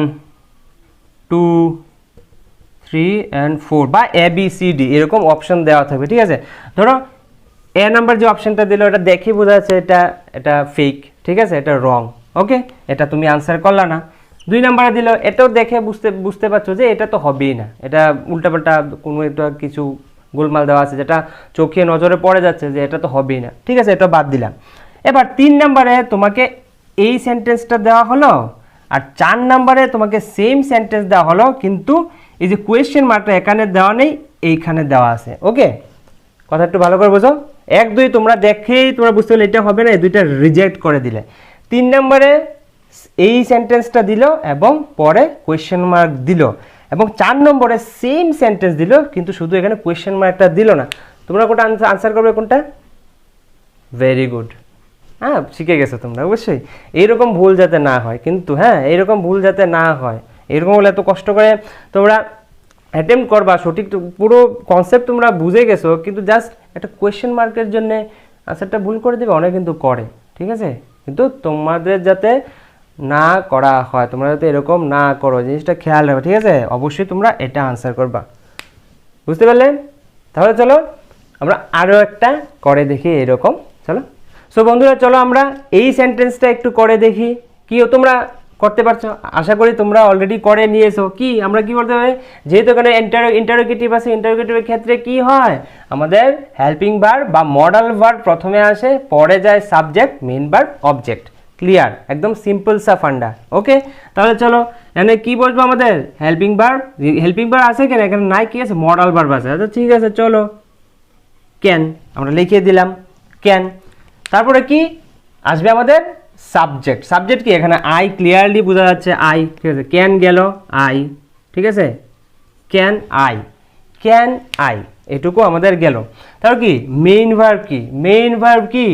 2 3 and 4 বা ABCD এরকম অপশন দেওয়া থাকবে, ঠিক আছে। ধরো এ নাম্বার যে অপশনটা দিল এটা দেখে বোঝা যাচ্ছে এটা ফেক, ঠিক আছে, এটা রং। ওকে, এটা তুমি আনসার করলা না। 2 নাম্বারে দিল, এটাও দেখে বুঝতে পারছো যে এটা তো হবেই না, এটা উল্টাপাল্টা কোনো একটা কিছু গোলমাল দেওয়া আছে যেটা চোখে নজরে পড়ে যাচ্ছে যে এটা তো হবেই না, ঠিক আছে, এটা বাদ দিলাম। এবার 3 নাম্বারে তোমাকে এই সেন্টেন্সটা দেওয়া হলো আর 4 নম্বরে তোমাকে সেম সেন্টেন্স দেওয়া হলো, কিন্তু এই যে কোয়েশ্চেন মার্কটা এখানে দেওয়া নেই, এইখানে দেওয়া আছে। ওকে, কথা একটু ভালো করে বোঝো। 1 2 তোমরা দেখেই তোমরা বুঝতে পারলে এটা হবে না, এই দুইটা রিজেক্ট করে দিলে। 3 নম্বরে এই সেন্টেন্সটা দিল এবং পরে কোয়েশ্চেন মার্ক দিল, এবং 4 নম্বরে সেম সেন্টেন্স দিল কিন্তু শুধু এখানে কোয়েশ্চেন মার্কটা দিল না। তোমরা কোনটা আনসার করবে? কোনটা? ভেরি গুড, হ্যাঁ শিখে গেছো তোমরা। অবশ্যই এইরকম ভুল যাতে না হয়, কিন্তু হ্যাঁ এইরকম ভুল যাতে না হয়, এরকম হলে এত কষ্ট করে তোমরা অ্যাটেম্প্ট করবা, সঠিক পুরো কনসেপ্ট তোমরা বুঝে গেছো, কিন্তু জাস্ট একটা কোয়েশ্চেন মার্কের জন্য আনসারটা ভুল করে দেবে, অনেক কিন্তু করে, ঠিক আছে? কিন্তু তোমাদের যাতে না করা হয়, তোমরা যাতে এরকম না করো, জিনিসটা খেয়াল রাখো, ঠিক আছে? অবশ্যই তোমরা এটা আনসার করবা, বুঝতে পারলে? তাহলে চলো আমরা আরও একটা করে দেখি এরকম, চলো। সো বন্ধুরা চলো আমরা এই সেন্টেন্সটা একটু করে দেখি, কি তোমরা করতে পারছো? আশা করি তোমরা অলরেডি করে নিয়েছো। কি আমরা কি করতে হবে? যেহেতু এখানে ইন্টারোগেটিভ আছে, ইন্টারোগেটিভের ক্ষেত্রে কি হয়, আমাদের হেল্পিং ভার্ব বা মডাল ভার্ব প্রথমে আসে, পরে যায় subject, main verb, object. Clear? একদম সিম্পল সা ফান্ডা। ওকে, তাহলে চলো এখানে কি বসবো আমাদের? Helping verb. হেল্পিং ভার্ব আছে কেন? এখানে নাই, কি আছে? মডাল ভার্ব আছে। আচ্ছা ঠিক আছে, চলো ক্যান আমরা লিখে দিলাম, ক্যান। তারপরে কি আসবে আমাদের? সাবজেক্ট। সাবজেক্ট কি? এখানে আই ক্লিয়ারলি বোঝা যাচ্ছে, আই, ঠিক আছে? ক্যান গেল, আই, ঠিক আছে? ক্যান আই, ক্যান আই, এটুকু আমাদের গেল। তারপর কি? Main verb. কি মেইন ভার্ব? কি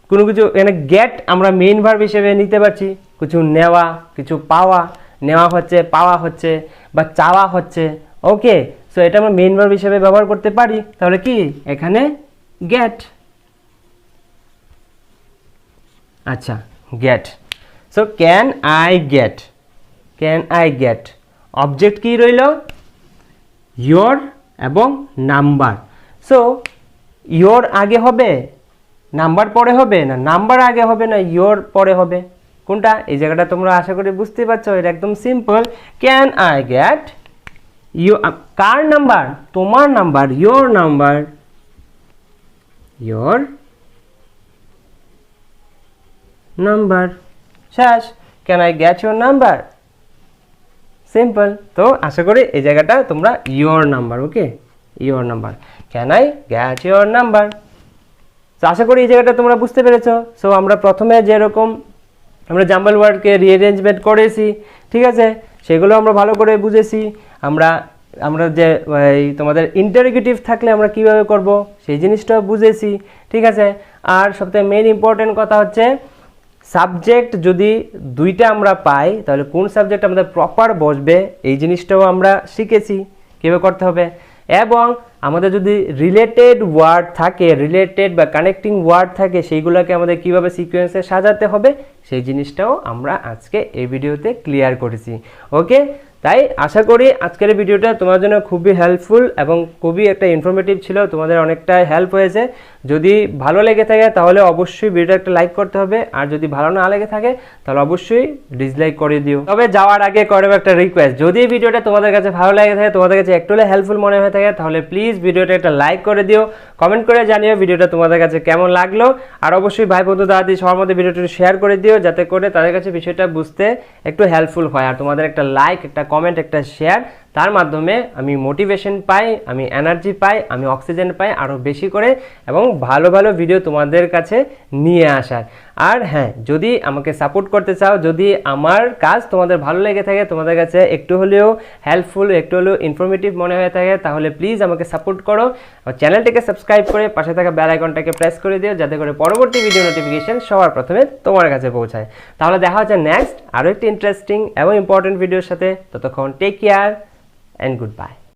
কোনো কিছু এখানে গেট আমরা মেইন ভার্ব হিসেবে নিতে পারছি, কিছু নেওয়া, কিছু পাওয়া, নেওয়া হচ্ছে, পাওয়া হচ্ছে, বা চাওয়া হচ্ছে। ওকে, সো এটা আমরা মেইন ভার্ব হিসেবে ব্যবহার করতে পারি। তাহলে কি এখানে গেট। আচ্ছা, get. So can I get, can I get. Object কি রইল? ইয়োর এবং নাম্বার। সো ইয়োর আগে হবে, নাম্বার পরে হবে, না নাম্বার আগে হবে, না ইয়োর পরে হবে? কোনটা? এই জায়গাটা তোমরা আশা করি বুঝতে পারছো, এটা একদম simple. Can I get you, কার নাম্বার? তোমার number, your number, your number. শেষ। Can I get your number? Simple. তো আশা করি এই জায়গাটা তোমরা your number, okay, your number, can I get your number. তো আশা করি এই জায়গাটা তোমরা বুঝতে পেরেছো। সো আমরা প্রথমে যেরকম আমরা জাম্বল ওয়ার্ডকে রিঅ্যারেঞ্জমেন্ট করেছি, ঠিক আছে, সেগুলো আমরা ভালো করে বুঝেছি। আমরা যে তোমাদের ইন্টারোগেটিভ থাকলে আমরা কিভাবে করব সেই জিনিসটাও বুঝেছি, ঠিক আছে? আর সবথেকে মেইন ইম্পর্টেন্ট কথা হচ্ছে সাবজেক্ট যদি দুইটা আমরা পাই, তাহলে কোন সাবজেক্ট আমাদের প্রপার বসবে এই জিনিসটাও আমরা শিখেছি কীভাবে করতে হবে। এবং আমাদের যদি রিলেটেড ওয়ার্ড থাকে, রিলেটেড বা কানেক্টিং ওয়ার্ড থাকে, সেইগুলোকে আমাদের কিভাবে সিকোয়েন্সে সাজাতে হবে সেই জিনিসটাও আমরা আজকে এই ভিডিওতে ক্লিয়ার করেছি। ওকে, তাই আশা করি আজকের ভিডিওটা তোমার জন্য খুবই হেল্পফুল এবং খুবই একটা ইনফরমেটিভ ছিল, তোমাদের অনেকটা হেল্প হয়েছে। যদি ভালো লেগে থাকে তাহলে অবশ্যই ভিডিওটা একটা লাইক করতে হবে, আর যদি ভালো না লেগে থাকে তাহলে অবশ্যই ডিসলাইক করে দিও। তবে যাওয়ার আগে করবো একটা রিকোয়েস্ট, যদি ভিডিওটা তোমাদের কাছে ভালো লেগে থাকে, তোমাদের কাছে একটু হলে হেল্পফুল মনে হয়ে থাকে, তাহলে প্লিজ ভিডিওটা একটা লাইক করে দিও, কমেন্ট করে জানিও ভিডিওটা তোমাদের কাছে কেমন লাগলো। আর অবশ্যই ভাই বন্ধু দাদি সবার মধ্যে ভিডিওটা শেয়ার করে দিও, যাতে করে তাদের কাছে বিষয়টা বুঝতে একটু হেল্পফুল হয়। আর তোমাদের একটা লাইক, একটা কমেন্ট, একটা শেয়ার, তার মাধ্যমে আমি মোটিভেশন পাই, আমি এনার্জি পাই, আমি অক্সিজেন পাই আরও বেশি করে, এবং ভালো ভালো ভিডিও তোমাদের কাছে নিয়ে আসার। আর হ্যাঁ, যদি আমাকে সাপোর্ট করতে চাও, যদি আমার কাজ তোমাদের ভালো লেগে থাকে, তোমাদের কাছে একটু হলেও হেল্পফুল, একটু হলেও ইনফরমেটিভ মনে হয়ে থাকে, তাহলে প্লিজ আমাকে সাপোর্ট করো। চ্যানেলটিকে সাবস্ক্রাইব করে পাশে থাকা বেল আইকনটাকে প্রেস করে দিও, যাতে করে পরবর্তী ভিডিও নোটিফিকেশন সবার প্রথমে তোমার কাছে পৌঁছায়। তাহলে দেখা হচ্ছে নেক্সট আরও একটি ইন্টারেস্টিং এবং ইম্পর্টেন্ট ভিডিওর সাথে। ততক্ষণ টেক কেয়ার and goodbye.